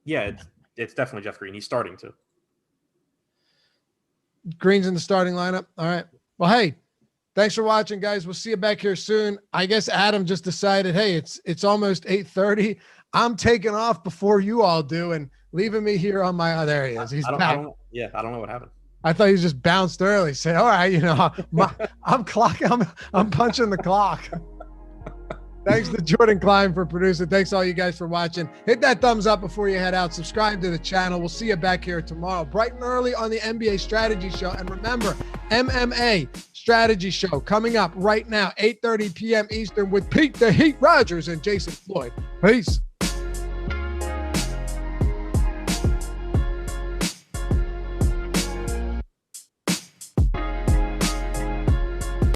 Yeah, it's definitely Jeff Green. He's starting to. Green's in the starting lineup. All right. Well, hey, thanks for watching, guys. We'll see you back here soon. I guess Adam just decided, hey, it's almost 8:30. I'm taking off before you all do and leaving me here on my. Oh, there he is. He's back. I don't know what happened. I thought he just bounced early. Say, all right, I'm clocking. I'm punching the clock. Thanks to Jordan Klein for producing. Thanks all you guys for watching. Hit that thumbs up before you head out. Subscribe to the channel. We'll see you back here tomorrow, bright and early on the NBA Strategy Show. And remember, MMA Strategy Show coming up right now, 8:30 p.m. Eastern with Pete the Heat Rogers and Jason Floyd. Peace.